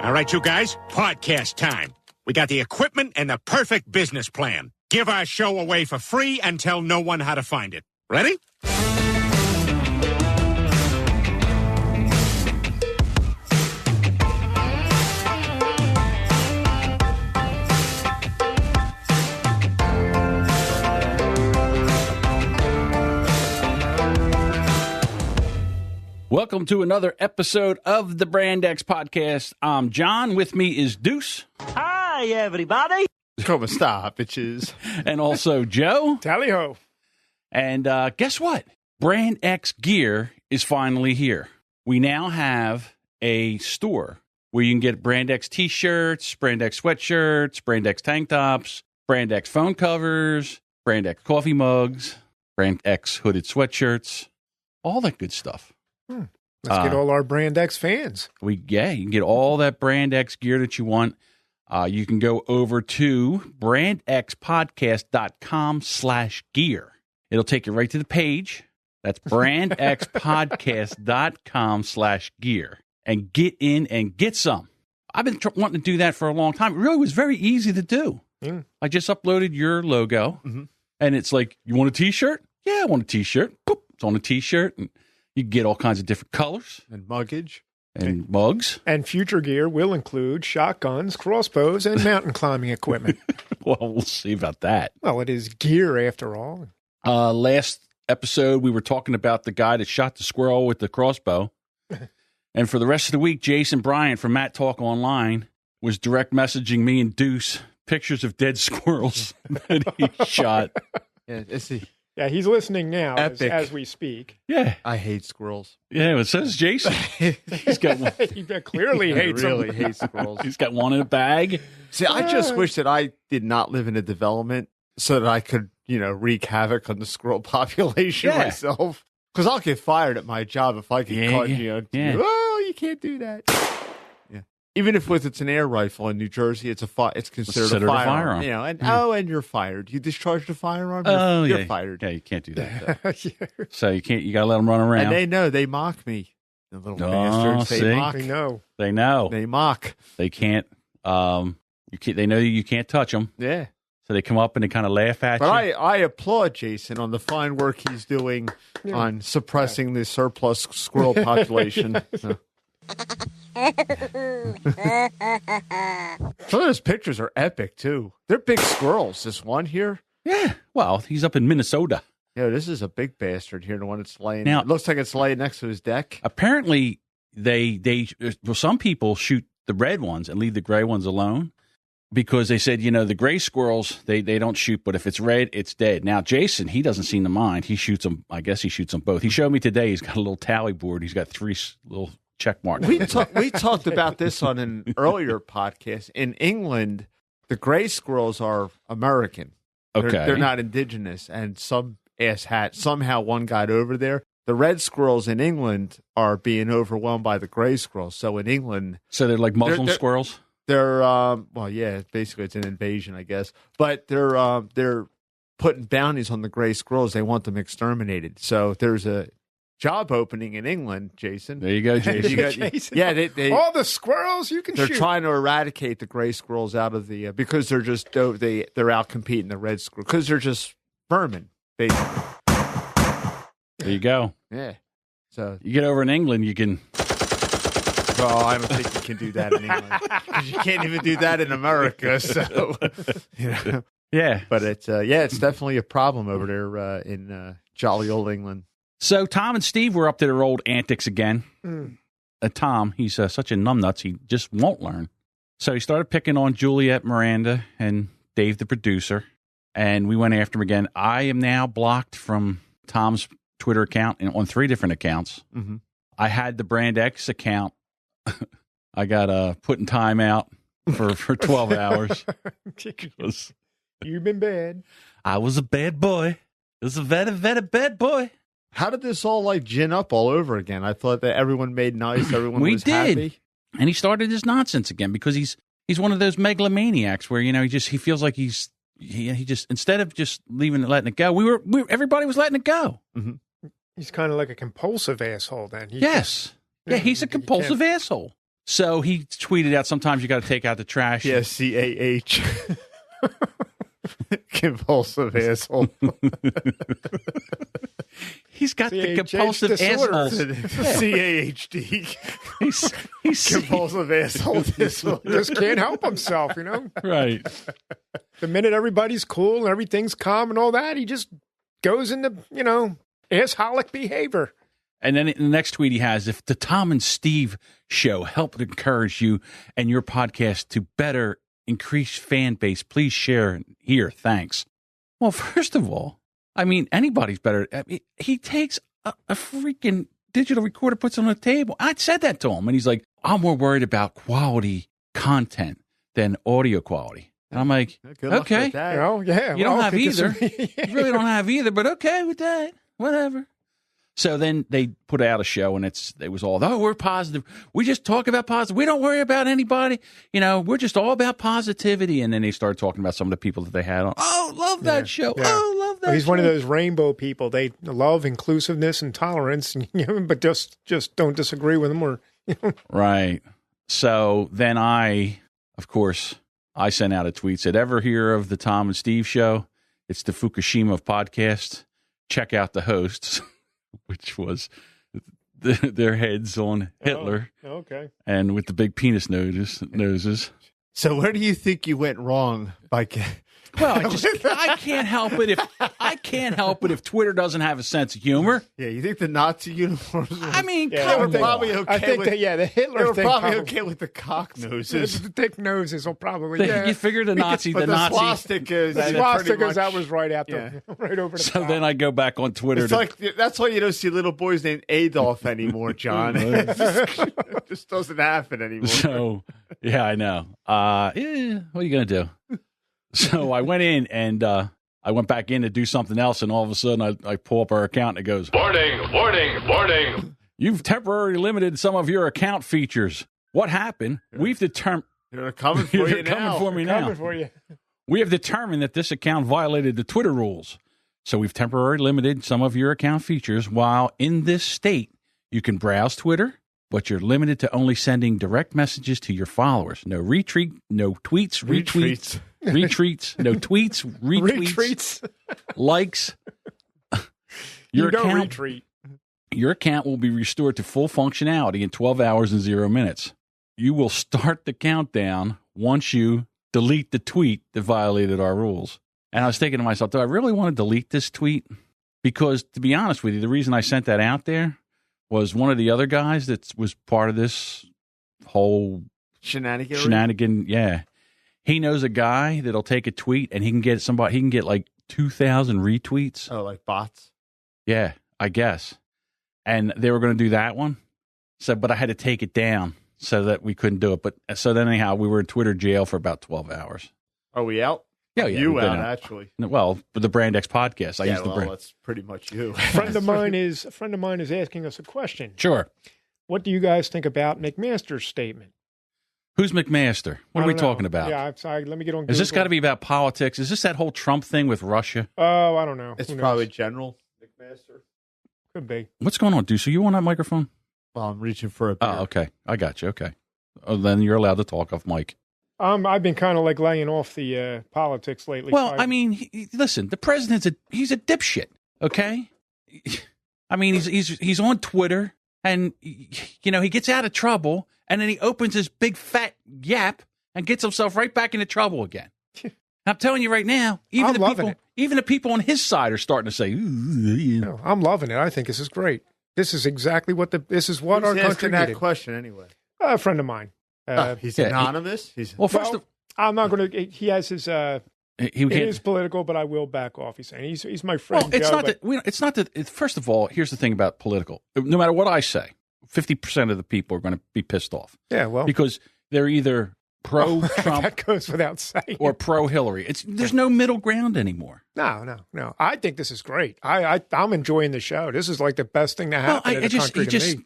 All right, you guys, podcast time. We got the equipment and the perfect business plan. Give our show away for free and tell no one how to find it. Ready? Welcome to another episode of the Brand X Podcast. I'm John. With me is Deuce. Hi, everybody. Come stop, bitches. And also Joe. Tally-ho. And guess what? Brand X gear is finally here. We now have a store where you can get Brand X t-shirts, Brand X sweatshirts, Brand X tank tops, Brand X phone covers, Brand X coffee mugs, Brand X hooded sweatshirts, all that good stuff. Let's get all our Brand X fans. You can get all that Brand X gear that you want. You can go over to brandxpodcast.com/gear. It'll take you right to the page. That's brandxpodcast.com/gear. And get in and get some. I've been wanting to do that for a long time. It really was very easy to do. I just uploaded your logo, and it's like, you want a t-shirt? Yeah, I want a t-shirt. Boop, it's on a t-shirt, and you can get all kinds of different colors. And muggage. And mugs. And future gear will include shotguns, crossbows, and mountain climbing equipment. Well, we'll see about that. Well, it is gear after all. Last episode, we were talking about the guy that shot the squirrel with the crossbow. And for the rest of the week, Jayson Bryant from Matt Talk Online was direct messaging me and Deuce pictures of dead squirrels that he shot. Yeah, Yeah, he's listening now as we speak. Yeah. I hate squirrels. Yeah, it says Jayson. He's got one. He clearly hates them. really hate squirrels. He's got one in a bag. See, I just wish that I did not live in a development so that I could, wreak havoc on the squirrel population myself. Because I'll get fired at my job if I get caught, oh, you can't do that. Yeah. Even if it's an air rifle in New Jersey, it's considered a firearm. And you're fired. You discharged a firearm, you're fired. Yeah, you can't do that. So you got to let them run around. And they know, they mock me. The little bastards, they mock. They know. They know. They mock. They can't, they know you can't touch them. Yeah. So they come up and they kind of laugh at you. But I applaud Jayson on the fine work he's doing on suppressing the surplus squirrel population. Some of those pictures are epic, too. They're big squirrels, this one here. Yeah. Well, he's up in Minnesota. Yeah, this is a big bastard here, the one that's laying. Now, it looks like it's laying next to his deck. Apparently, some people shoot the red ones and leave the gray ones alone. Because they said, the gray squirrels, they don't shoot, but if it's red, it's dead. Now, Jayson, he doesn't seem to mind. He shoots them. I guess he shoots them both. He showed me today he's got a little tally board. He's got 3 little check marks. We talked about this on an earlier podcast. In England, the gray squirrels are American. Okay. They're not indigenous. And some asshat, somehow one got over there. The red squirrels in England are being overwhelmed by the gray squirrels. So in England... So they're like Muslim squirrels? They're basically it's an invasion, I guess. But they're putting bounties on the gray squirrels. They want them exterminated. So there's a job opening in England, Jayson. There you go, Jayson. Jayson. Yeah, they all the squirrels you can they're shoot. They're trying to eradicate the gray squirrels out of the because they're out competing the red squirrel because they're just vermin, basically. There you go. Yeah. So you get over in England, you can. Well, I don't think you can do that in England because you can't even do that in America. So, yeah. But it's definitely a problem over there in jolly old England. So Tom and Steve were up to their old antics again. Tom, he's such a numbnuts, he just won't learn. So he started picking on Juliet, Miranda, and Dave, the producer, and we went after him again. I am now blocked from Tom's Twitter account and on 3 different accounts. Mm-hmm. I had the Brand X account. I got put in timeout for 12 hours. You've been bad. I was a bad boy. It was a very, very bad boy. How did this all gin up all over again? I thought that everyone made nice, everyone was happy. And he started his nonsense again because he's one of those megalomaniacs where he feels like he just instead of just letting it go, everybody was letting it go. Mm-hmm. He's kind of like a compulsive asshole then. Yes. Yeah, he's a compulsive asshole. So he tweeted out, sometimes you got to take out the trash. Yeah, CAH. Compulsive asshole. He's got the CAH compulsive disorder. asshole. CAHD. He's Compulsive asshole disorder. Just can't help himself, you know? right. The minute everybody's cool and everything's calm and all that, he just goes into, assholic behavior. And then the next tweet he has, if the Tom and Steve show helped encourage you and your podcast to better increase fan base, please share here. Thanks. Well, first of all, I mean, anybody's better. I mean, he takes a freaking digital recorder, puts it on the table. I said that to him, and he's like, I'm more worried about quality content than audio quality. And I'm like, okay. You don't have either. You really don't have either, but okay with that. Whatever. So then they put out a show, and it was all, we're positive. We just talk about positive. We don't worry about anybody. We're just all about positivity. And then they started talking about some of the people that they had on. Oh, love that show. Yeah. Oh, love that show. He's one of those rainbow people. They love inclusiveness and tolerance, but just don't disagree with them. Right. So then I sent out a tweet, said, ever hear of the Tom and Steve show? It's the Fukushima of podcasts. Check out the hosts. Which was their heads on Hitler. Oh, okay. And with the big penis noses. So where do you think you went wrong by... Well, I can't help it if Twitter doesn't have a sense of humor. Yeah, you think the Nazi uniforms? I mean, they were probably okay. I think the Hitler they were thing probably okay with the cock noses. The thick noses will probably. You figure the Nazi, but the swastikas. The swastikas, that was right after, right over the top. So then I go back on Twitter. That's why you don't see little boys named Adolf anymore, John. It just doesn't happen anymore. So yeah, I know. What are you gonna do? So I went in and I went back in to do something else, and all of a sudden I pull up our account and it goes, Warning. You've temporarily limited some of your account features. What happened? We've determined... They're coming for you now. Coming for me now. Coming for you. We have determined that this account violated the Twitter rules. So we've temporarily limited some of your account features. While in this state, you can browse Twitter, but you're limited to only sending direct messages to your followers. No retweets, retweets. Retweets, no tweets, retweets, likes. You don't retweet. Your account will be restored to full functionality in 12 hours and 0 minutes. You will start the countdown once you delete the tweet that violated our rules. And I was thinking to myself, do I really want to delete this tweet? Because to be honest with you, the reason I sent that out there was one of the other guys that was part of this whole shenanigan. Yeah. He knows a guy that'll take a tweet and he can get like 2,000 retweets. Oh, like bots? Yeah, I guess. And they were going to do that one. So, but I had to take it down so that we couldn't do it. But so then anyhow, we were in Twitter jail for about 12 hours. Are we out? Yeah, yeah. You out, actually. Well, for the Brand X podcast. I used the brand. That's pretty much you. A friend of mine is asking us a question. Sure. What do you guys think about McMaster's statement? Who's McMaster? What are we talking about? Yeah, I'm sorry. Let me get on Google. Is this got to be about politics? Is this that whole Trump thing with Russia? Oh, I don't know. It's probably General McMaster. Could be. What's going on, Deuce? Are you on that microphone? Well, I'm reaching for a beer. Oh, okay. I got you. Okay. Oh, then you're allowed to talk off mic. I've been kind of like laying off the politics lately. Well, I mean, listen, the president's he's a dipshit. Okay. I mean, he's on Twitter, and he gets out of trouble, and then he opens his big fat yap and gets himself right back into trouble again. I'm telling you right now, even the people on his side are starting to say, No, I'm loving it. I think this is great. This is exactly what Who's our country needed. That question anyway? A friend of mine. He's anonymous. I'm not going to. He has his. It is political, but I will back off. He's saying he's my friend. Well, it's not that. First of all, here's the thing about political. No matter what I say, 50% of the people are going to be pissed off. Yeah, well, because they're either pro-Trump that goes without saying, or pro-Hillary. There's no middle ground anymore. No. I think this is great. I'm enjoying the show. This is like the best thing to happen in the country to me.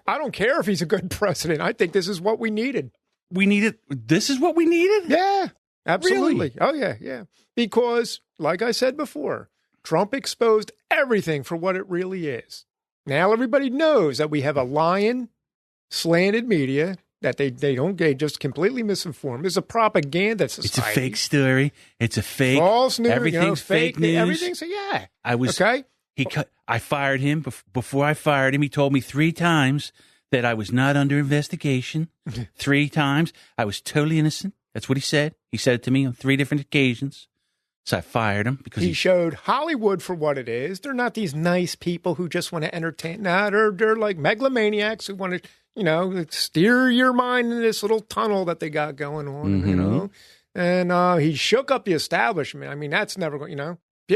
I don't care if he's a good president. I think this is what we needed. This is what we needed? Yeah, absolutely. Really? Oh, yeah. Because, like I said before, Trump exposed everything for what it really is. Now everybody knows that we have a lying, slanted media that they just completely misinformed. It's a propaganda society. It's a fake story. It's a fake. False news. Everything's fake news. Everything's, yeah. Okay. I fired him. Before I fired him, he told me 3 times that I was not under investigation. 3 times. I was totally innocent. That's what he said. He said it to me on 3 different occasions. So I fired him because he showed Hollywood for what it is. They're not these nice people who just want to entertain. No, they're like megalomaniacs who want to, steer your mind in this little tunnel that they got going on, And he shook up the establishment. I mean, that's never going,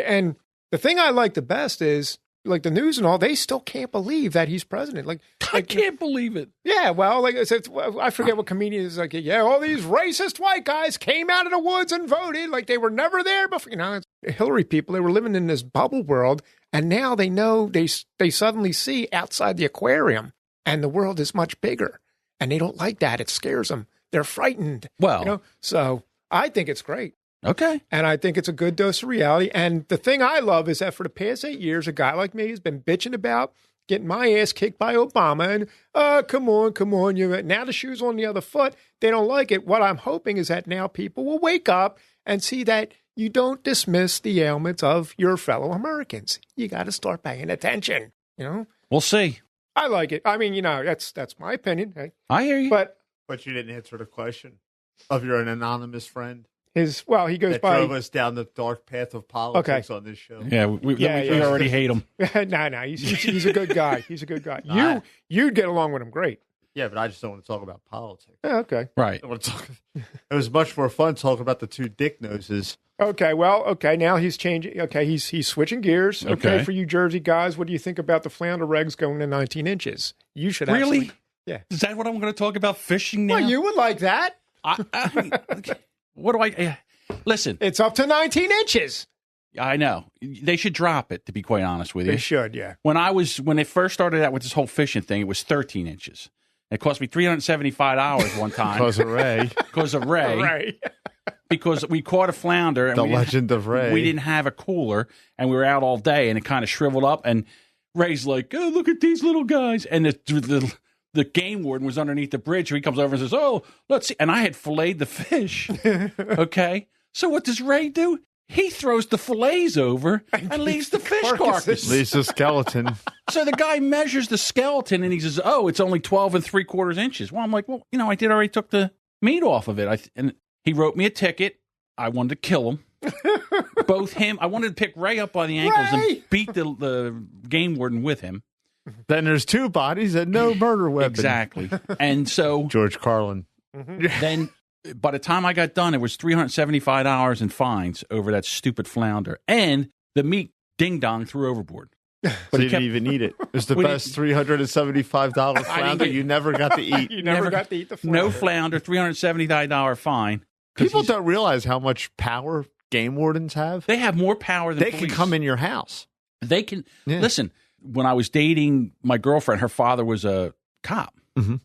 And the thing I like the best is, like the news and all, they still can't believe that he's president. I can't believe it. Yeah, well, like I said, I forget what comedian is like. Yeah, all these racist white guys came out of the woods and voted like they were never there before. Hillary people, they were living in this bubble world, and now they know they suddenly see outside the aquarium, and the world is much bigger, and they don't like that. It scares them. They're frightened. Well, so I think it's great. Okay. And I think it's a good dose of reality. And the thing I love is that for the past 8 years, a guy like me has been bitching about getting my ass kicked by Obama. And, come on. Now the shoe's on the other foot. They don't like it. What I'm hoping is that now people will wake up and see that you don't dismiss the ailments of your fellow Americans. You got to start paying attention, We'll see. I like it. I mean, that's my opinion. Right? I hear you. But you didn't answer the question of your anonymous friend. He goes that by. Drove us down the dark path of politics on this show. Yeah, we already hate him. No, he's a good guy. He's a good guy. You'd get along with him great. Yeah, but I just don't want to talk about politics. Yeah, okay. Right. It was much more fun talking about the 2 dick noses. Okay, now he's changing. Okay, he's switching gears. Okay, for you Jersey guys, what do you think about the flounder regs going to 19 inches? You should really. Yeah. Is that what I'm going to talk about? Fishing now? Well, you would like that. What do I listen? It's up to 19 inches. I know they should drop it. To be quite honest with you, they should. Yeah. When they first started out with this whole fishing thing, it was 13 inches. It cost me $375 one time because of Ray. Ray. Because we caught a flounder. And the legend of Ray. We didn't have a cooler, and we were out all day, and it kind of shriveled up. And Ray's like, "Oh, look at these little guys!" And the game warden was underneath the bridge. So he comes over and says, "Oh, let's see." And I had filleted the fish. Okay. So what does Ray do? He throws the fillets over and leaves the fish carcass. Leaves the skeleton. So the guy measures the skeleton and he says, "Oh, it's only 12 3/4 inches." Well, I'm like, "Well, I already took the meat off of it." And he wrote me a ticket. I wanted to kill him. I wanted to pick Ray up by the ankles and beat the game warden with him. Then there's 2 bodies and no murder weapon. Exactly. And so George Carlin. Then by the time I got done, it was $375 in fines over that stupid flounder. And the meat ding-dong threw overboard. But he didn't even eat it. It was the best $375 flounder you never got to eat. You never got to eat the flounder. No flounder, $375 fine. People don't realize how much power game wardens have. They have more power than They police. can come in your house. They can. Yeah. Listen, when I was dating my girlfriend, her father was a cop,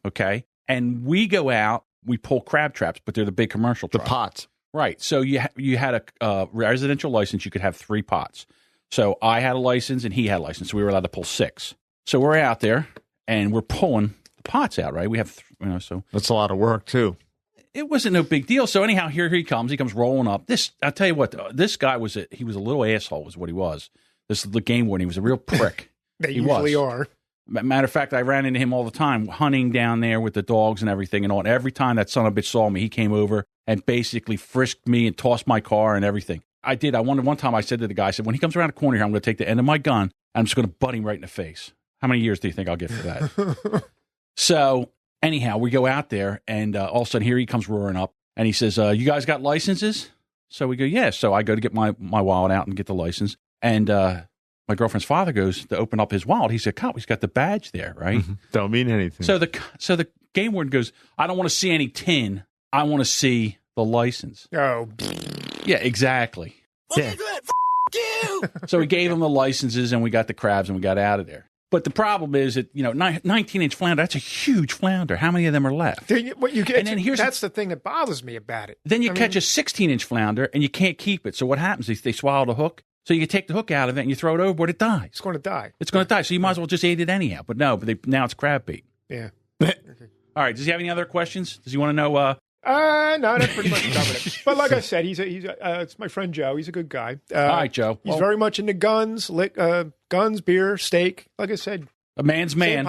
okay? And we go out, we pull crab traps, but they're the big commercial trucks. The pots. Right. So you had a residential license, you could have 3 pots. So I had a license and he had a license, so we were allowed to pull 6. So we're out there and we're pulling the pots out, right? We have, so. That's a lot of work, too. It wasn't no big deal. So anyhow, here he comes. He comes rolling up. I'll tell you what, this guy was a little asshole is what he was. This is the game warden. He was a real prick. They usually are. Matter of fact, I ran into him all the time, hunting down there with the dogs and everything and all. And every time that son of a bitch saw me, he came over and basically frisked me and tossed my car and everything. I did. One time I said to the guy, I said, when he comes around the corner here, I'm going to take the end of my gun and I'm just going to butt him right in the face. How many years do you think I'll get for that? So anyhow, we go out there and all of a sudden here he comes roaring up and he says, you guys got licenses? So we go, yeah. So I go to get my wallet out and get the license. And my girlfriend's father goes to open up his wallet. He's a cop. He's got the badge there, right? Don't mean anything. So the game warden goes, I don't want to see any tin. I want to see the license. Oh. Yeah, exactly. Yeah. F*** you! So we gave him the licenses and we got the crabs and we got out of there. But the problem is that, 19-inch flounder, that's a huge flounder. How many of them are left? That's the thing that bothers me about it. Then you catch a 16-inch flounder and you can't keep it. So what happens is they swallow the hook. So you take the hook out of it and you throw it overboard, it dies. It's going to die. It's going to die. So you might as well just eat it anyhow. But no, now it's crab bait. Yeah. All right. Does he have any other questions? Does he want to know? No, that pretty much covered it. But like I said, it's my friend Joe. He's a good guy. All right, Joe. He's very much into guns, guns, beer, steak. Like I said, a man's man.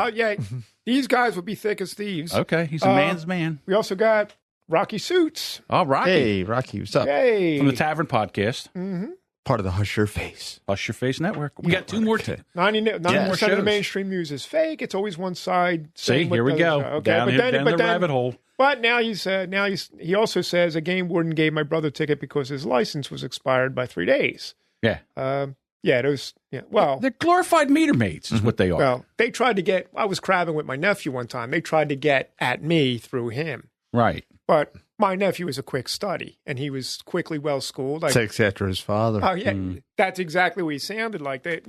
These guys would be thick as thieves. Okay, he's a man's man. We also got Rocky Suits. Oh, Rocky. Hey, Rocky, what's up? Hey. From the Tavern Podcast. Mm-hmm. Part of the Hush Your Face. Hush Your Face Network. We got 2 more. 90% of the mainstream news is fake. It's always one side. See, here we go. Okay, down the rabbit hole. But now he also says a game warden gave my brother a ticket because his license was expired by 3 days. Yeah. Well, they're glorified meter maids is what they are. Well, they tried to get, I was crabbing with my nephew one time. They tried to get at me through him. Right. But my nephew was a quick study, and he was quickly well-schooled. Takes after his father. Oh, yeah. That's exactly what he sounded like. The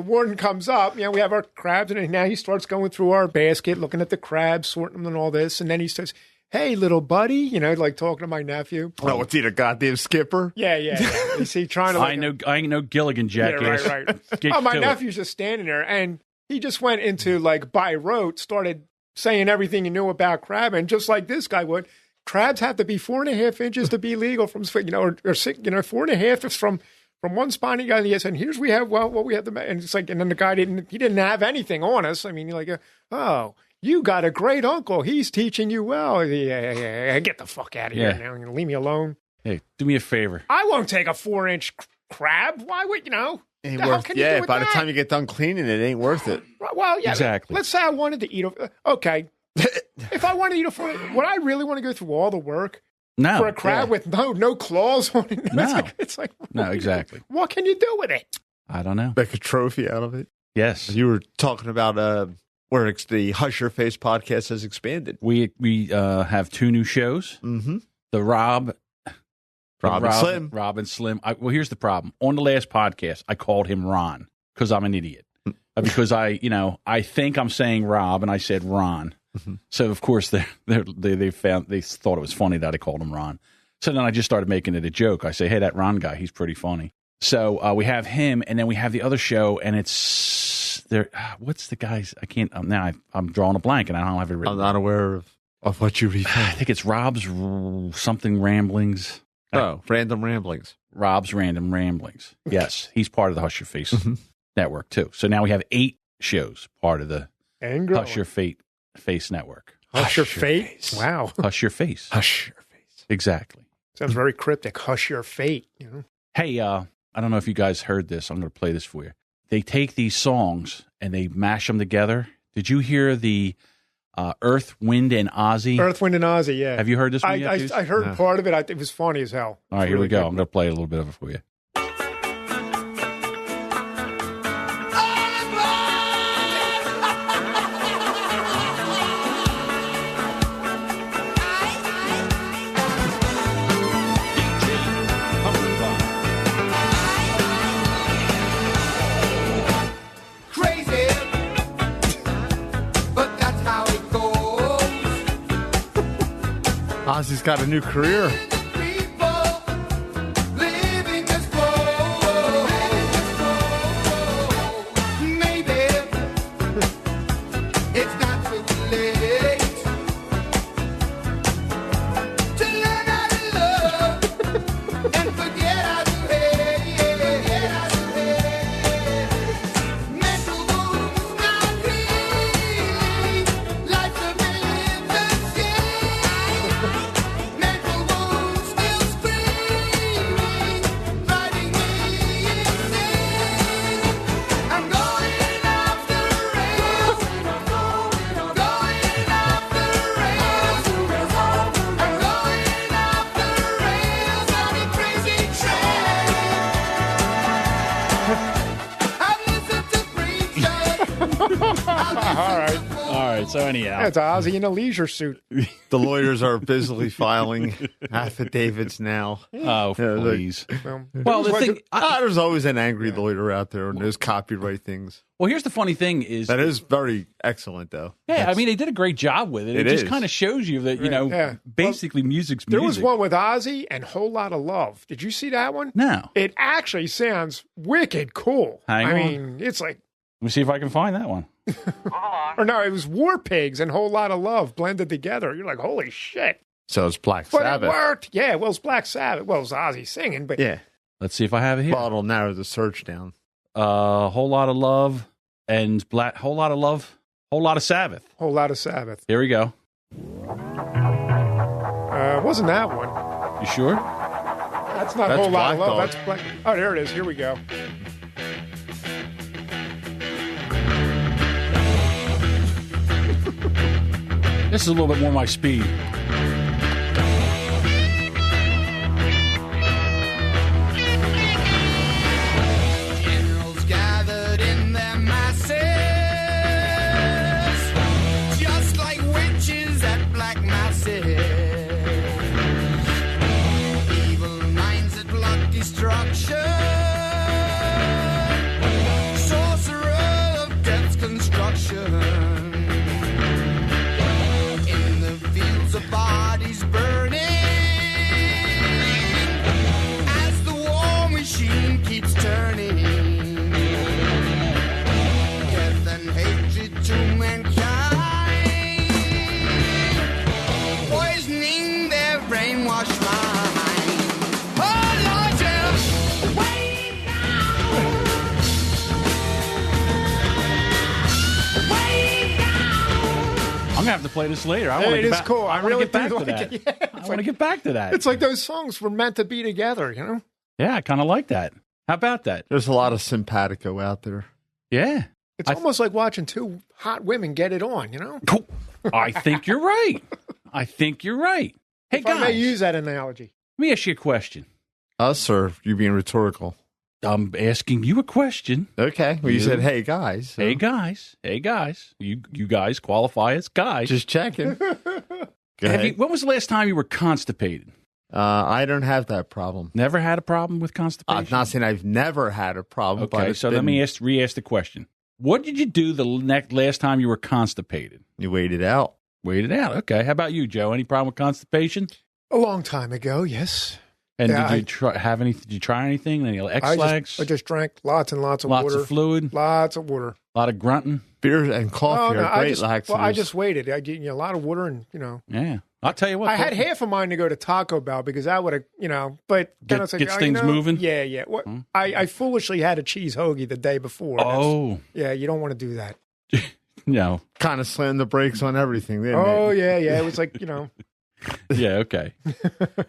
warden comes up. We have our crabs, and now he starts going through our basket, looking at the crabs, sorting them and all this. And then he says, hey, little buddy, like talking to my nephew. Oh, what's he, the goddamn skipper? Yeah. You see, trying to... I know Gilligan, jackass. Yeah, right. My nephew's just standing there, and he just went into, by rote, started saying everything he knew about crab, and just like this guy would, crabs have to be 4.5 inches to be legal from, or 4.5 is from one spiny guy. Yes, and here's what we have and it's like, and then the guy didn't have anything on us. I mean, oh, you got a great uncle. He's teaching you well. Yeah. Get the fuck out of here now. You're gonna leave me alone. Hey, do me a favor. I won't take a 4-inch crab. Why would Ain't worth, by the time you get done cleaning it, ain't worth it. Well, yeah. Exactly. Let's say I wanted to eat okay. If I wanted to eat would I really want to go through all the work for a crab with no claws on it? No. It's like no, exactly. What can you do with it? I don't know. Make a trophy out of it. Yes. You were talking about where the Hush Your Face podcast has expanded. We have 2 new shows. Mm-hmm. The Rob and Slim. Well, here's the problem. On the last podcast, I called him Ron because I'm an idiot. Because I think I'm saying Rob, and I said Ron. Mm-hmm. So of course they thought it was funny that I called him Ron. So then I just started making it a joke. I say, hey, that Ron guy, he's pretty funny. So we have him, and then we have the other show, and it's there. What's the guy's? I can't. Now I'm drawing a blank, and I don't have it written. I'm not aware of what you read. I think it's Rob's something ramblings. Random Ramblings. Rob's Random Ramblings. Yes, he's part of the Hush Your Face network, too. So now we have 8 shows part of the Hush Your Face network. Hush Your Face? Wow. Hush Your Face. Hush Your Face. Exactly. Sounds very cryptic. Hush Your Fate. Hey, I don't know if you guys heard this. I'm going to play this for you. They take these songs and they mash them together. Did you hear the Earth, Wind, and Ozzy? Earth, Wind, and Ozzy, yeah. Have you heard this one yet, I heard part of it. It was funny as hell. All right, here we go. I'm going to play a little bit of it for you. Ozzy's got a new career. So anyhow, yeah, it's Ozzy in a leisure suit. The lawyers are busily filing affidavits now. Oh, please. Well, the thing, there's always an angry lawyer out there, and there's copyright things. Well, here's the funny thing is that is very excellent, though. Yeah, I mean, they did a great job with it. It just kind of shows you that basically music's music. There was one with Ozzy and Whole Lot of Love. Did you see that one? No. It actually sounds wicked cool. Hang on. I mean, it's like. Let me see if I can find that one. Or no, it was War Pigs and Whole Lot of Love blended together. You're like, holy shit. So it's Black But Sabbath. it worked. Yeah, well, it's Black Sabbath. Well, it's Ozzy singing, but Yeah. Let's see if I have it here. Well, it'll narrow the search down. Whole lot of love and whole lot of love, whole lot of Sabbath. Whole Lot of Sabbath. Here we go. Wasn't that one? You sure? That's not That's Whole Lot of Black Love. Dog. That's Black. Oh, there it is. Here we go. This is a little bit more my speed. Generals gathered in their masses, just like witches at black masses. Evil minds that plot destruction, sorcerer of death's construction. In the fields of bodies burning, as the war machine keeps turning. Death and hatred to mankind, poisoning their brainwashed mind. Oh Lord, yeah. Way down. Way down. I'm gonna have to play this later. I Hey, want to it get is back. cool. I I want to really get back do to like that. it. Yeah, I want to get back to that. It's like those songs were meant to be together, you know? Yeah, I kind of like that. How about that? There's a lot of simpatico out there. Yeah. It's I- almost like watching two hot women get it on, you know? Cool. I think you're right. I think you're right. Hey, If I may guys, use that analogy. let me ask you a question. Us or you being rhetorical? I'm asking you a question. Okay. Well, you You? said, hey, guys. So Hey, guys. Hey, guys. You guys qualify as guys. just checking. Go Have ahead. you, when was the last time you were constipated? I don't have that problem. Never had a problem with constipation? I'm not saying I've never had a problem. but Okay, it's so let been- me re-ask the question. What did you do the last time you were constipated? You wait it out. Wait it out. Okay. How about you, Joe? Any problem with constipation? A long time ago, yes. And Yeah, did you try anything? Any X-Lax? I just drank lots and lots of Lots water. of fluid? Lots of water. A lot of grunting? Beer and coffee are great laxatives. Well, I just waited. I did a lot of water and, Yeah. I'll tell you what. I had half of mine to go to Taco Bell because I would have, but then I was like, Gets oh, things moving? Yeah. What, I foolishly had a cheese hoagie the day before. Oh. Yeah, you don't want to do that. No. kind of slammed the brakes on everything. Didn't Oh, it? yeah. It was like, Yeah, okay.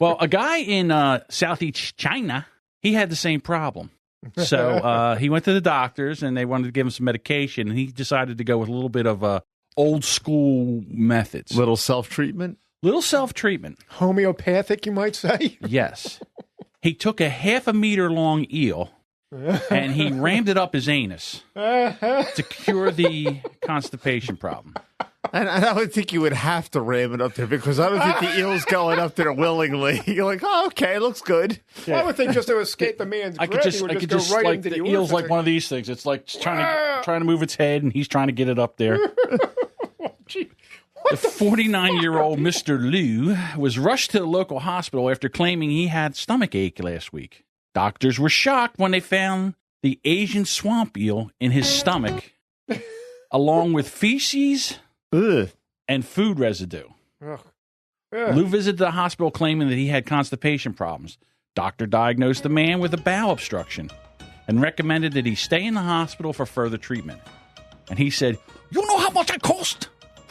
Well, a guy in Southeast China, he had the same problem. So he went to the doctors, and they wanted to give him some medication, and he decided to go with a little bit of old school methods. Little self-treatment. Little self-treatment. homeopathic, you might say. Yes. He took a 1/2 meter long eel, and he rammed it up his anus to cure the constipation problem. And I would think you would have to ram it up there because I don't think the eel's going up there willingly. You're like, oh, okay, looks good. Well, I would think just to escape the man's I grip, could he would just just go right like into the the eel's orifice. like one of these things. It's like just trying to move its head, and he's trying to get it up there. Gee, The 49-year-old Mr. Liu was rushed to the local hospital after claiming he had stomach ache last week. Doctors were shocked when they found the Asian swamp eel in his stomach, along with feces Ugh. and food residue. Ugh. Yeah. Liu visited the hospital claiming that he had constipation problems. Doctor diagnosed the man with a bowel obstruction and recommended that he stay in the hospital for further treatment. And he said, "You know how much I cost?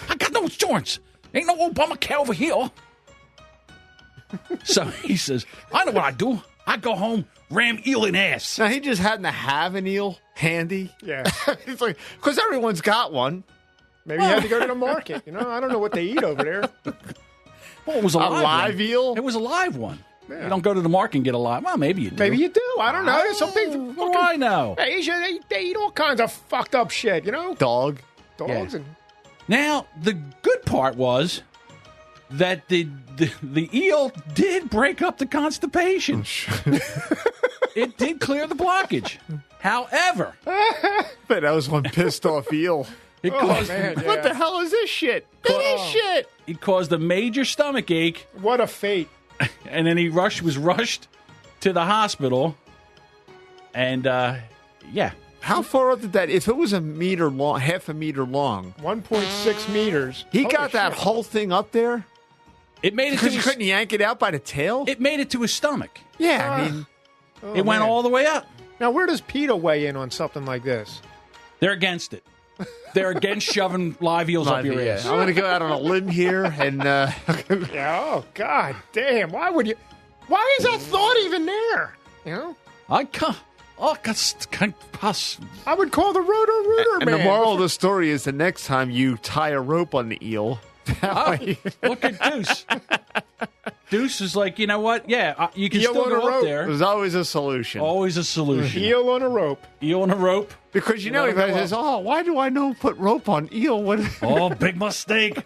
I got no insurance. Ain't no Obamacare over here." So he says, "I know what I do. I go home, ram eel in ass." Now, he just happened to have an eel handy. Yeah. It's like, because everyone's got one. Maybe you had to go to the market. I don't know what they eat over there. Well, it was a A live, live one. eel? It was a live one. You don't go to the market and get a live. Well, maybe you do. Maybe you do. I don't know. There's some big What do I know? Asia, they eat all kinds of fucked up shit, Dog. Dogs Yeah. and Now, the good part was that the eel did break up the constipation. It did clear the blockage. However, But that was one pissed off eel. it Oh, caused man, What yeah. the hell is this shit? This is shit. it caused a major stomach ache, What a fate. and then he was rushed to the hospital. And yeah, How far up did that? If it was a meter long, half a meter long, 1.6 meters. he Holy got that shit. whole thing up there It made it to because you his, couldn't yank it out by the tail. it made it to his stomach. Yeah, I mean, Oh, It went man. all the way up. Now, where does PETA weigh in on something like this? They're against it. They're against shoving live eels up your ass. I'm going to go out on a limb here and Yeah, oh, God damn. Why is that thought even there? You know? I can't. Oh, can't pass. I would call the rotor and man. the moral of the story is the next time you tie a rope on the eel. Oh, look at Deuce. Deuce is like, you know what? Yeah, you can Eel still on a go up rope. there. There's always a solution. Always a solution. Eel on a rope. Eel on a rope. Because you know, let everybody him go says, "Oh, why do I know put rope on eel?" What? Oh, big mistake.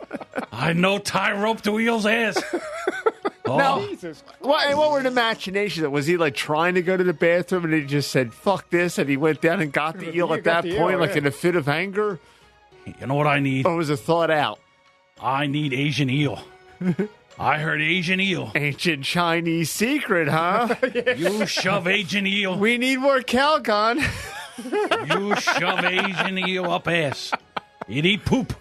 I know tie rope to eel's ass. Oh. Now, Jesus. what were the machinations? Was he like trying to go to the bathroom and he just said, "Fuck this," and he went down and got the eel You at got that the point, eel, like yeah. in a fit of anger, You know what I need? or was it thought out? I need Asian eel. I heard Asian eel. Ancient Chinese secret, huh? You shove Asian eel. We need more Calgon. You shove Asian eel up ass. It eat poop.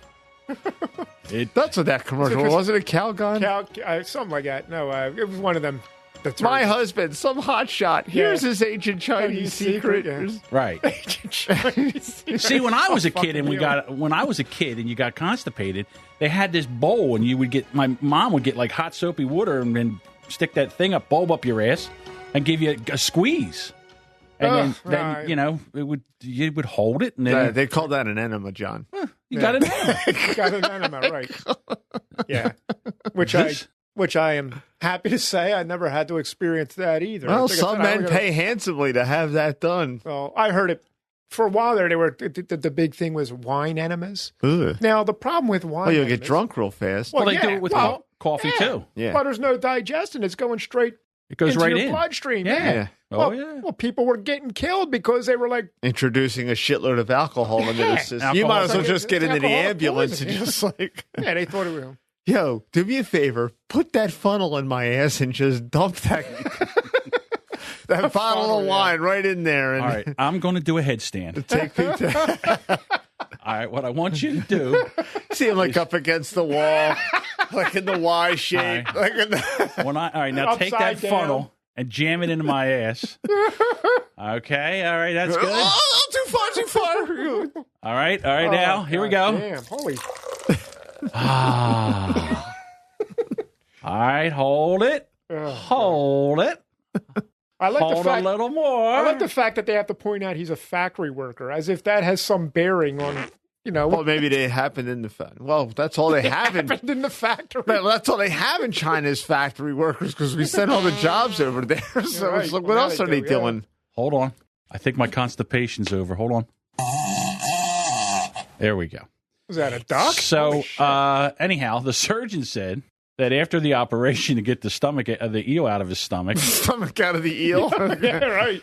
That's what that commercial was. Wasn't it, Calgon? Something like that. No, it was one of them. My husband, some hotshot. Here's his ancient Chinese secret. yeah. Right. See, when I was a kid and you got constipated, they had this bowl and you would get, my mom would get like hot soapy water and then stick that thing up, bulb up your ass and give you a squeeze. And then right. you would hold it and then They call that an enema, John. you got an enema. Got an enema, right? Yeah, which I am happy to say I never had to experience that either. Well, Like I said, some men pay handsomely to have that done. Well, I heard it for a while there. They were the big thing was wine enemas. Ugh. Now the problem with wine, Well, you'll get enemas- drunk real fast. Well, Well, they do yeah, it with well, coffee yeah. too. Yeah. But there's no digestion; it's going straight It goes into right your in. bloodstream. Yeah. Yeah. Oh, Well, yeah. well, people were getting killed because they were like, Introducing a shitload of alcohol into the system. You might as well just get into the Alcoholic ambulance and poisoning. just like, yeah, they thought it was. yo, do me a favor, put that funnel in my ass and just dump that that bottle funnel, of yeah. wine right in there and All right, I'm going to do a headstand. take people. All right, what I want you to do, See him like up against the wall, like in the Y shape. All Like in the, all right, now take that Upside down. funnel and jam it into my ass. Okay, all right, that's good. oh, too far. All right, now, here we go. Damn, holy. Ah. All right, hold it. Hold it. I like the Hold fact. a little more. I like the fact that they have to point out he's a factory worker, as if that has some bearing on, Well, what maybe they happened in the well, that's all they have in. happened in the factory. Well, that's all they have in China is factory workers because we sent all the jobs over there. So right. it's like, Well, what now else they are they do, yeah. doing? Hold on. I think my constipation's over. Hold on. There we go. Was that a duck? So, Holy shit. anyhow, the surgeon said that after the operation to get the eel out of his stomach, Stomach out of the eel. yeah, right.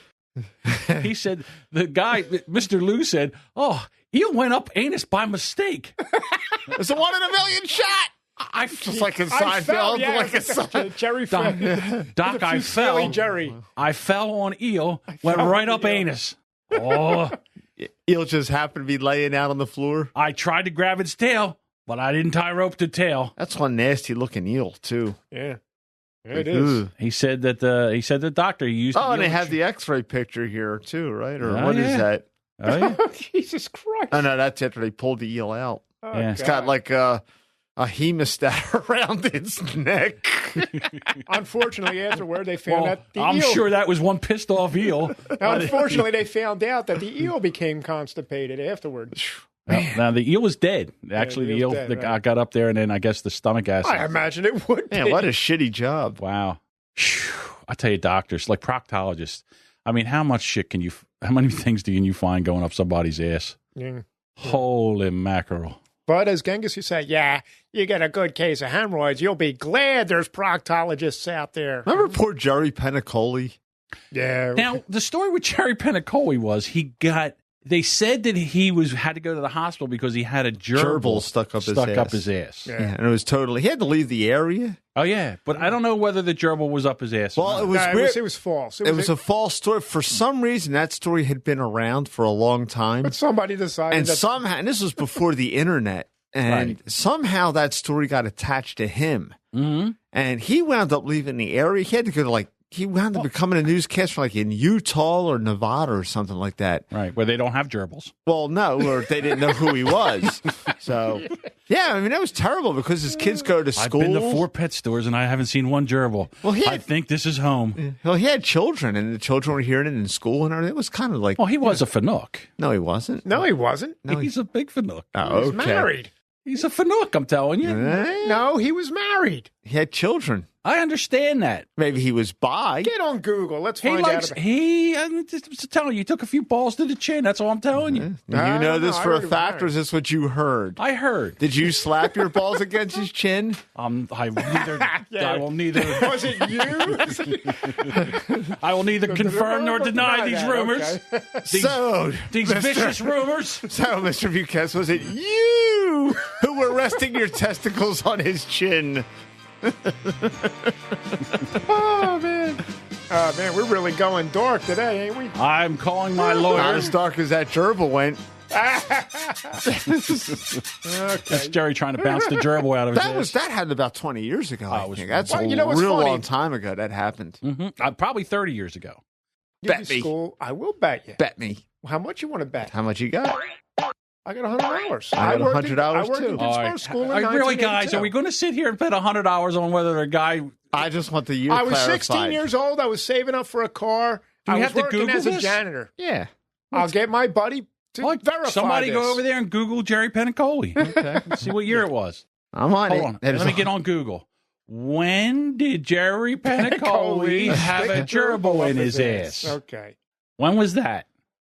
he said, the guy, Mr. Lou said, oh, eel went up anus by mistake. It's a 1 in a million shot. I Just like in I fell, Seinfeld, yeah, like a Jerry fell. Doc, I Silly fell. Jerry. I fell on eel, went fell right on up eel. anus. Oh, eel just happened to be laying out on the floor. I tried to grab its tail, but I didn't tie rope to tail. That's one nasty looking eel too. Yeah. It is. Ugh. He said that the doctor used. Oh, and they eel have the X-ray picture here too, right? Or Oh, what is yeah. that? Oh, yeah. Jesus Christ. Oh no, that's after they pulled the eel out. Oh, Yeah. It's got like a hemostat around its neck. Unfortunately, afterward, they found Well, out the I'm eel. sure that was one pissed off eel. Unfortunately, they found out that the eel became constipated afterward. Now the eel was dead. Actually, the the eel's eel dead, the right. guy got up there, and then I guess the stomach acid. I imagine it would be. Man, what a shitty job. Wow. Phew. I tell you, doctors, like proctologists, I mean, how many things do you find going up somebody's ass? Yeah. Holy mackerel. But as Genghis, you say, yeah, you get a good case of hemorrhoids, you'll be glad there's proctologists out there. Remember poor Jerry Penacoli? Yeah. Now, the story with Jerry Penacoli was he got They said that he had to go to the hospital because he had a gerbil stuck up his ass. Yeah, and it was he had to leave the area. Oh, yeah. But I don't know whether the gerbil was up his ass. Well, or it was not. weird. It was false. It was a false story. For some reason, that story had been around for a long time. But somebody decided and somehow, and this was before the internet, and somehow that story got attached to him. Mm-hmm. And he wound up leaving the area. He had to go to he wound up becoming a newscaster in Utah or Nevada or something like that. Right, where they don't have gerbils. Well, no, or they didn't know who he was. So, yeah, I mean, that was terrible because his kids go to school. I've been to 4 pet stores and I haven't seen one gerbil. Well, I think this is home. Well, he had children, and the children were hearing it in school, and everything. It was kind of like... Well, he was a fanook. No, he wasn't. No, he wasn't. No, he's a big fanook. Oh, He was married. He's a fanook, I'm telling you. No, he was married. He had children. I understand that. Maybe he was bi. Get on Google. Let's find out. I'm just telling you, he took a few balls to the chin. That's all I'm telling you. You know this for a fact, or is this what you heard? I heard. Did you slap your balls against his chin? I will neither. Was it you? I will neither confirm nor deny these rumors. Okay. These vicious rumors. So, Mr. Bucas, was it you who were resting your testicles on his chin? Oh, man, we're really going dark today, ain't we? I'm calling my lawyer. Not as dark as that gerbil went. That's Jerry trying to bounce the gerbil out of his ass. That happened about 20 years ago. I think. That's well, a real long time ago that happened. Mm-hmm. Probably 30 years ago. Bet me. School. I will bet you. Bet me. How much you want to bet? How much you got? I got $100. I got $100 I worked too. in Pittsburgh School in really, guys, are we going to sit here and bet $100 on whether a guy... I just want the year I was clarified. 16 years old. I was saving up for a car. Do we I have was to working Google as this? a janitor. Yeah. I'll get my buddy to verify Somebody this. go over there and Google Jerry Penacoli. Okay. See what year it was. I'm on Hold it. on. Let me get on Google. When did Jerry Penacoli have a gerbil in his ass? Okay. When was that?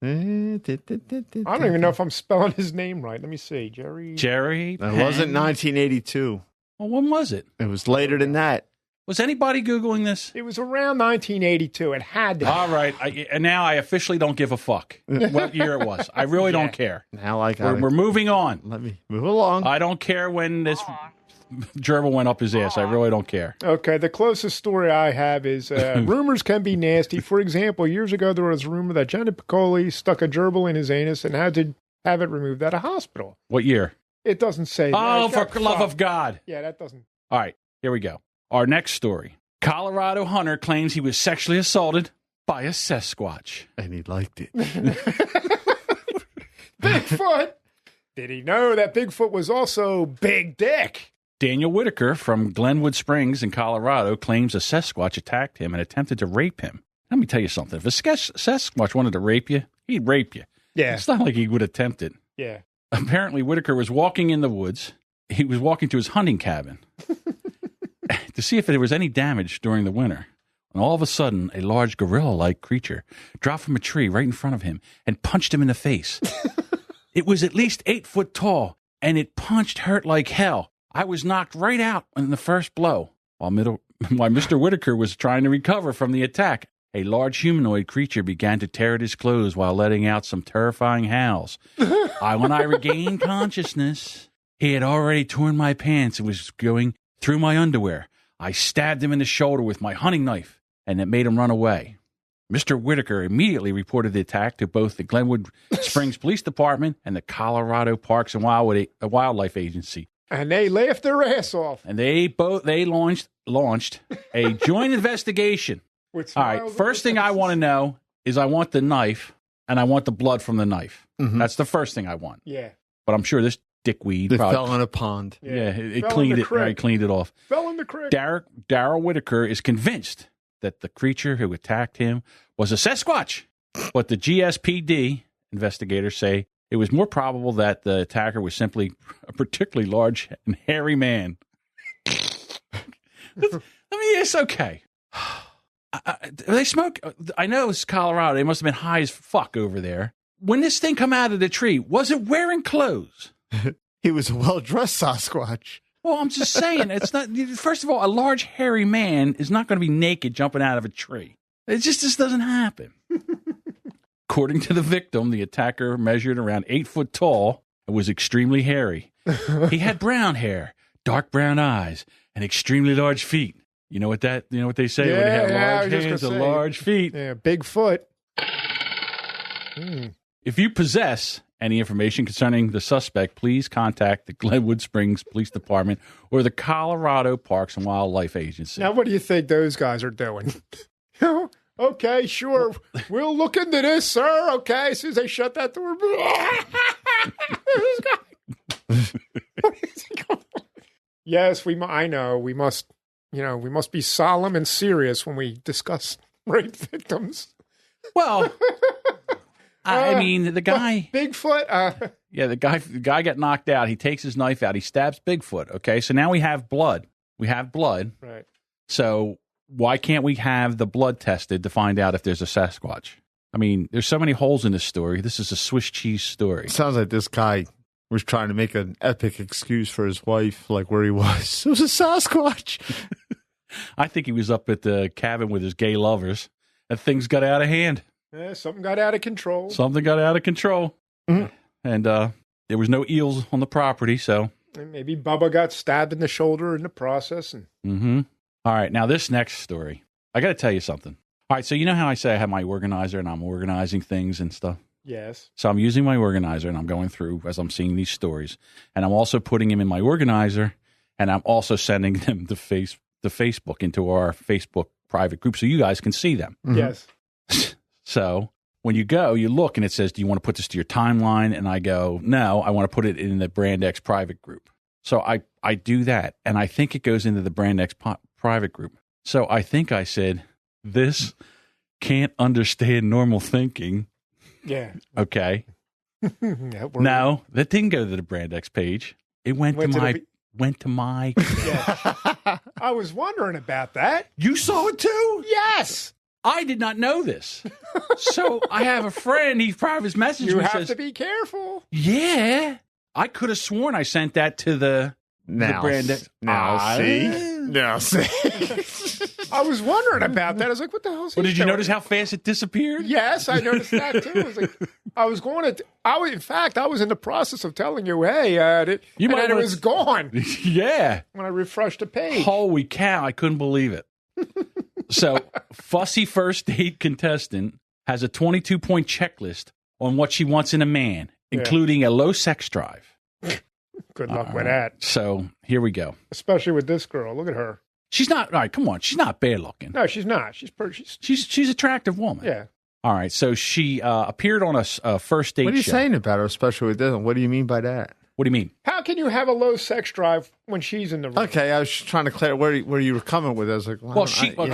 I don't even know if I'm spelling his name right. Let me see. Jerry. It wasn't 1982. Well, when was it? It was later than that. Was anybody Googling this? It was around 1982. It had to be. All right. And now I officially don't give a fuck what year it was. I really don't care. Now I got We're moving on. Let me move along. I don't care when this gerbil went up his ass. I really don't care. Okay, the closest story I have is rumors can be nasty. For example, years ago there was a rumor that Johnny Piccoli stuck a gerbil in his anus and had to have it removed at a hospital. What year? It doesn't say. Oh, for the love of God. Yeah, that doesn't. All right, here we go. Our next story. Colorado hunter claims he was sexually assaulted by a Sasquatch. And he liked it. Bigfoot. Did he know that Bigfoot was also Big Dick? Daniel Whitaker from Glenwood Springs in Colorado claims a Sasquatch attacked him and attempted to rape him. Let me tell you something. If a Sasquatch wanted to rape you, he'd rape you. Yeah. It's not like he would attempt it. Yeah. Apparently, Whitaker was walking in the woods. He was walking to his hunting cabin to see if there was any damage during the winter. And all of a sudden, a large gorilla-like creature dropped from a tree right in front of him and punched him in the face. It was at least 8 foot tall, and it hurt like hell. I was knocked right out in the first blow. While Mr. Whitaker was trying to recover from the attack, a large humanoid creature began to tear at his clothes while letting out some terrifying howls. When I regained consciousness, he had already torn my pants and was going through my underwear. I stabbed him in the shoulder with my hunting knife, and it made him run away. Mr. Whitaker immediately reported the attack to both the Glenwood Springs Police Department and the Colorado Parks and Wildlife Agency. And they laughed their ass off. And they launched a joint investigation. All right, first thing I want to know is I want the knife and I want the blood from the knife. Mm-hmm. That's the first thing I want. Yeah. But I'm sure this dickweed probably fell in a pond. Yeah, it cleaned it. Right, cleaned it off. Fell in the creek. Darryl Whitaker is convinced that the creature who attacked him was a Sasquatch. But the GSPD investigators say it was more probable that the attacker was simply a particularly large and hairy man. Let me ask, okay. They smoke. I know it's Colorado. They must have been high as fuck over there. When this thing come out of the tree, was it wearing clothes? He was a well-dressed Sasquatch. Well, I'm just saying, it's not. First of all, a large hairy man is not going to be naked jumping out of a tree. It just doesn't happen. According to the victim, the attacker measured around 8 foot tall and was extremely hairy. He had brown hair, dark brown eyes, and extremely large feet. You know what they say when they have large hands and large feet? Yeah, big foot. If you possess any information concerning the suspect, please contact the Glenwood Springs Police Department or the Colorado Parks and Wildlife Agency. Now, what do you think those guys are doing? Okay, sure. We'll look into this, sir. Okay, as soon as they shut that door. Yes, I know. We must be solemn and serious when we discuss rape victims. Well, I mean, the guy, Bigfoot. the guy got knocked out. He takes his knife out. He stabs Bigfoot. Okay, so now we have blood. Right. So why can't we have the blood tested to find out if there's a Sasquatch? I mean, there's so many holes in this story. This is a Swiss cheese story. It sounds like this guy was trying to make an epic excuse for his wife, like where he was. It was a Sasquatch. I think he was up at the cabin with his gay lovers, and things got out of hand. Yeah, something got out of control. Mm-hmm. And there was no eels on the property, so. And maybe Bubba got stabbed in the shoulder in the process. Mm-hmm. All right, now this next story. I got to tell you something. All right, so you know how I say I have my organizer and I'm organizing things and stuff? Yes. So I'm using my organizer and I'm going through as I'm seeing these stories. And I'm also putting them in my organizer and I'm also sending them to Facebook into our Facebook private group so you guys can see them. Mm-hmm. Yes. So when you go, you look and it says, do you want to put this to your timeline? And I go, no, I want to put it in the Brand X private group. So I do that. And I think it goes into the Brand X private group. So I think I said, this can't understand normal thinking. Yeah. Okay. Yeah, no, that didn't go to the Brand X page. It went to my. Yeah. I was wondering about that. You saw it too? Yes. I did not know this. So I have a friend. He private messaged me. You have to be careful. Yeah. I could have sworn I sent that to the Brand X. Now see. I was wondering about that. I was like, what the hell is he Well, did you doing? notice how fast it disappeared? Yes, I noticed that too. I was like, I was in the process of telling you, hey, it was gone. Yeah. When I refreshed the page. Holy cow, I couldn't believe it. So, Fussy First Date contestant has a 22-point checklist on what she wants in a man, including a low sex drive. Good luck with that. So, here we go. Especially with this girl. Look at her. She's not, all right, come on. She's not bad looking. No, she's not. She's an attractive woman. Yeah. All right, so she appeared on a first date show. What are you saying about her, especially with this one? What do you mean by that? What do you mean? How can you have a low sex drive when she's in the room? Okay, I was just trying to clarify where you were coming with. I was like, what did you think?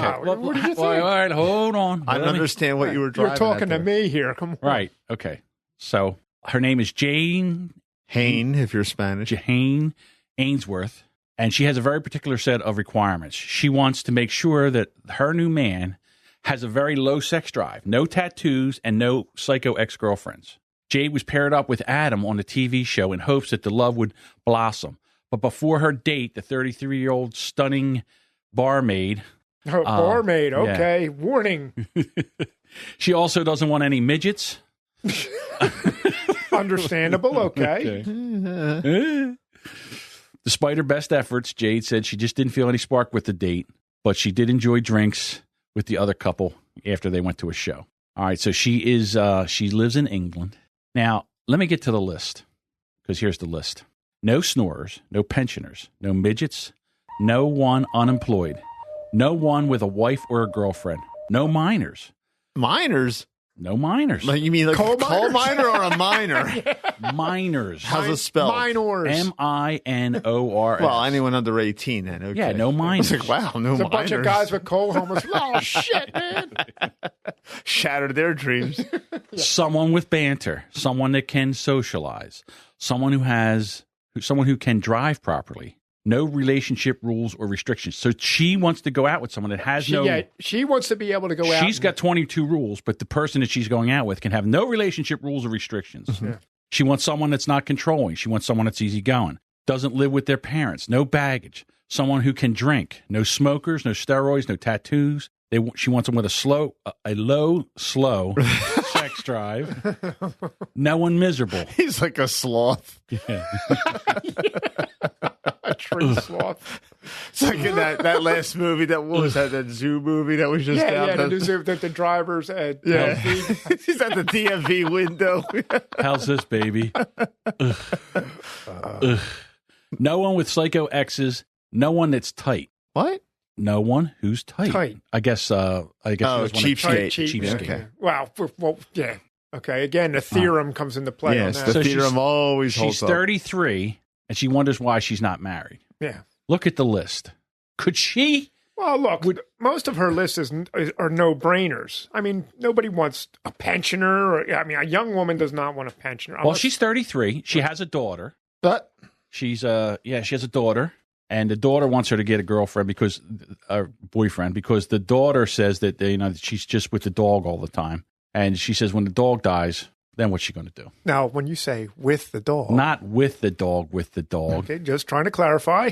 All right, hold on. I understand what you were driving. You're talking to me here. Come on. Right. Okay. So her name is Jane Hain, if you're Spanish. Jane Ainsworth, and she has a very particular set of requirements. She wants to make sure that her new man has a very low sex drive, no tattoos, and no psycho ex-girlfriends. Jade was paired up with Adam on the TV show in hopes that the love would blossom. But before her date, the 33-year-old stunning barmaid... Oh, barmaid, okay. Yeah. Warning. She also doesn't want any midgets. Understandable, okay. Despite her best efforts, Jade said she just didn't feel any spark with the date, but she did enjoy drinks with the other couple after they went to a show. All right, so she lives in England. Now, let me get to the list, because here's the list. No snorers, no pensioners, no midgets, no one unemployed, no one with a wife or a girlfriend, no minors. Minors? No minors. Like, you mean like coal a coal miner or a miner? Minors. How's it spelled? Minors. M-I-N-O-R-S. Well, anyone under 18 then. Okay. Yeah, no minors. I was like, wow, no It's minors. a bunch of guys with coal homeless. Oh, shit, man. Shattered their dreams. Someone with banter, someone that can socialize, someone who can drive properly. No relationship rules or restrictions. So she wants to go out with someone that has she wants to be able to go out. She's got 22 rules, but the person that she's going out with can have no relationship rules or restrictions. Mm-hmm. Yeah. She wants someone that's not controlling. She wants someone that's easygoing. Doesn't live with their parents. No baggage. Someone who can drink. No smokers. No steroids. No tattoos. She wants them with a low, slow sex sex drive. No one miserable. He's like a sloth. Yeah. A tree sloth. It's like in that last movie, what was that zoo movie that was just Yeah, down the driver's head. Yeah. He's at the DMV window. How's this, baby? Ugh. Ugh. No one with psycho exes. No one that's tight. What? No one who's tight. Tight. Oh, cheapskate. Cheapskate. Okay. Wow. Well, yeah. Okay. Again, the theorem comes into play. Yes, on the that. theorem always holds She's up. 33, and she wonders why she's not married. Yeah. Look at the list. Could she? Well, look, most of her lists are no-brainers. I mean, nobody wants a pensioner. A young woman does not want a pensioner. Well, she's 33. She has a daughter. But She's she has a daughter, and the daughter wants her to get a boyfriend because the daughter says that she's just with the dog all the time, and she says when the dog dies, then what's she going to do? Now, when you say with the dog, Not with the dog, with the dog. okay, just trying to clarify.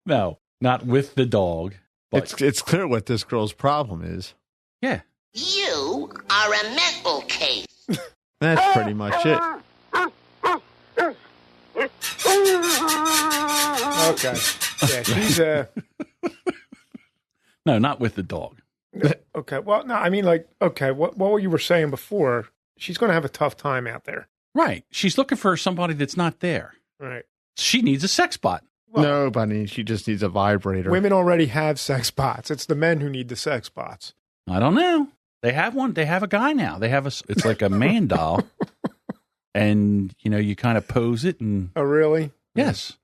No, not with the dog. But it's clear what this girl's problem is. yeah, You are a mental case. That's pretty much it. Okay, yeah, she's no, not with the dog. okay. Well, no, I mean, like, okay, what you were saying before? She's going to have a tough time out there, Right. She's looking for somebody that's not there. right? She needs a sex bot. Well- No, bunny. She just needs a vibrator. Women already have sex bots. It's the men who need the sex bots. I don't know. They have one. They have a guy now. It's like a man doll. And, you kind of pose it and Oh, really? yes.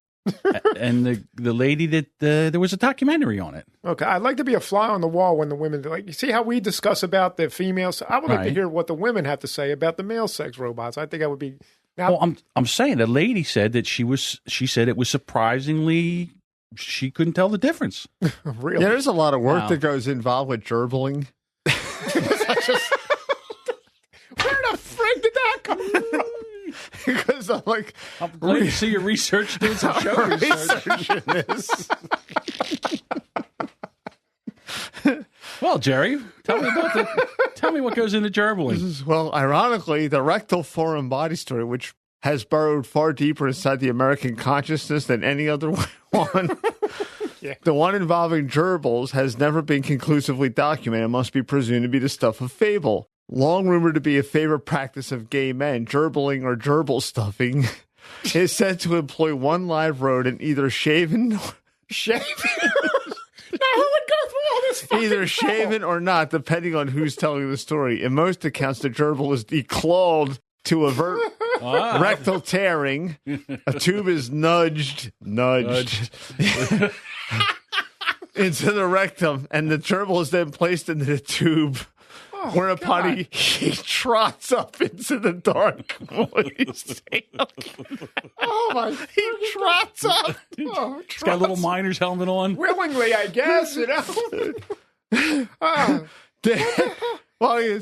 And the lady that there was a documentary on it. Okay, I'd like to be a fly on the wall when the women you see how we discuss about the females. I would like to Right. hear what the women have to say about the male sex robots. I think I would be. Now, Well, I'm saying the lady said that she said it was surprisingly she couldn't tell the difference. really? Yeah, there's a lot of work Wow. that goes involved with gerbling. Where the frick did that come from? Because I'm like I'm glad to see your research doing some show research. researching this. Well, Jerry, tell me what goes into gerbling. Well, ironically, the rectal foreign body story, which has burrowed far deeper inside the American consciousness than any other one. Yeah. The one involving gerbils has never been conclusively documented and must be presumed to be the stuff of fable. Long rumored to be a favorite practice of gay men, gerbling or gerbil stuffing is said to employ one live rodent, either shaven Now, who would go through all this? either shaven or not, depending on who's telling the story. In most accounts, the gerbil is declawed to avert rectal tearing. A tube is nudged into the rectum, and the gerbil is then placed into the tube. Whereupon he trots up into the dark voice. Oh my! He trots up. Oh, He's got a little miner's helmet on. willingly, I guess.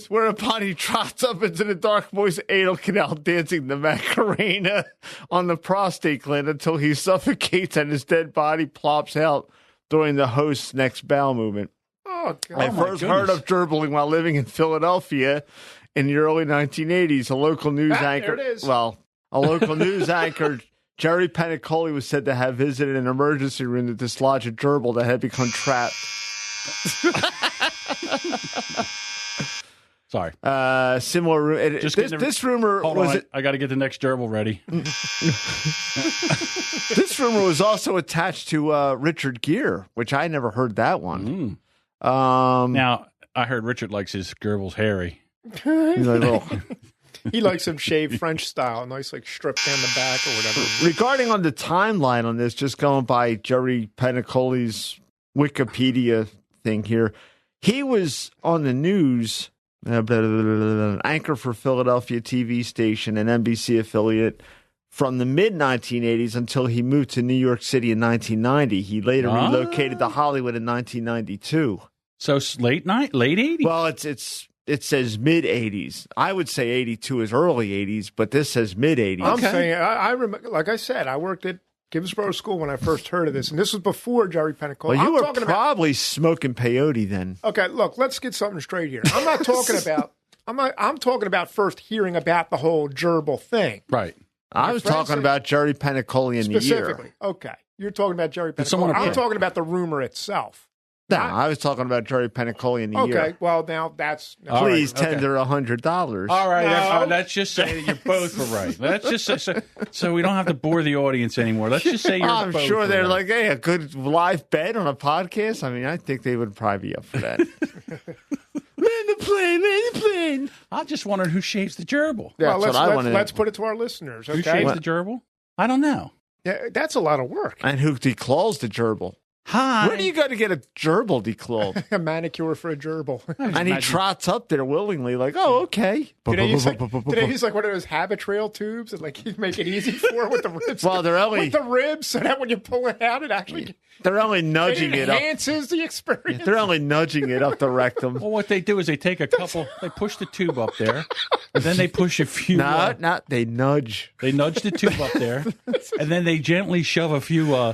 Whereupon he trots up into the dark voice anal canal, dancing the Macarena on the prostate gland until he suffocates and his dead body plops out during the host's next bowel movement. Oh, God. I first heard of gerbling while living in Philadelphia in the early 1980s. A local news anchor, there it is. Jerry Pennicoli, was said to have visited an emergency room to dislodge a gerbil that had become trapped. Sorry. Similar. This rumor Hold was on. I got to get the next gerbil ready. this rumor was also attached to Richard Gere, which I never heard that one. Now, I heard Richard likes his gerbils hairy. He's like, "Oh." He likes them shaved French style, nice like stripped down the back or whatever. Regarding on the timeline on this, just going by Jerry Pennicoli's Wikipedia thing here, he was on the news, anchor for Philadelphia TV station and NBC affiliate from the mid-1980s until he moved to New York City in 1990. He later relocated to Hollywood in 1992. So late 80s? Well, it says mid-80s. I would say 82 is early 80s, but this says mid-80s. I'm saying, I remember, like I said, I worked at Gibbsboro School when I first heard of this, and this was before Jerry Penacoli. Well, you were probably smoking peyote then. Okay, look, let's get something straight here. I'm not talking about. I'm talking about first hearing about the whole gerbil thing. Right. I was talking about Jerry Penacoli in the year. Specifically. Okay. You're talking about Jerry Penacoli. I'm talking about the rumor itself. No, I was talking about Jerry Penacoli in the year. Okay, well, now that's... Please tender $100. All right, let's just say that you both were right. Let's just say, so we don't have to bore the audience anymore. Let's just say you're both I'm sure they're right. like, hey, a good live bet on a podcast? I mean, I think they would probably be up for that. Man the plane. I just wondered who shaves the gerbil. Yeah, well, let's put it to our listeners, okay? Who shaves the gerbil? I don't know. Yeah, that's a lot of work. And who declaws the gerbil? Hi. Where do you go to get a gerbil declawed? A manicure for a gerbil. And he trots up there willingly, like, oh, okay. Do they use like one of those habit trail tubes and like you make it easy for it with the ribs? Well, they're only with the ribs, so that when you pull it out, it actually they're only nudging it up. Enhances the experience. They're only nudging it up the rectum. Well, what they do is they take a couple, they push the tube up there, and then they push a few. They nudge. They nudge the tube up there, and then they gently shove a few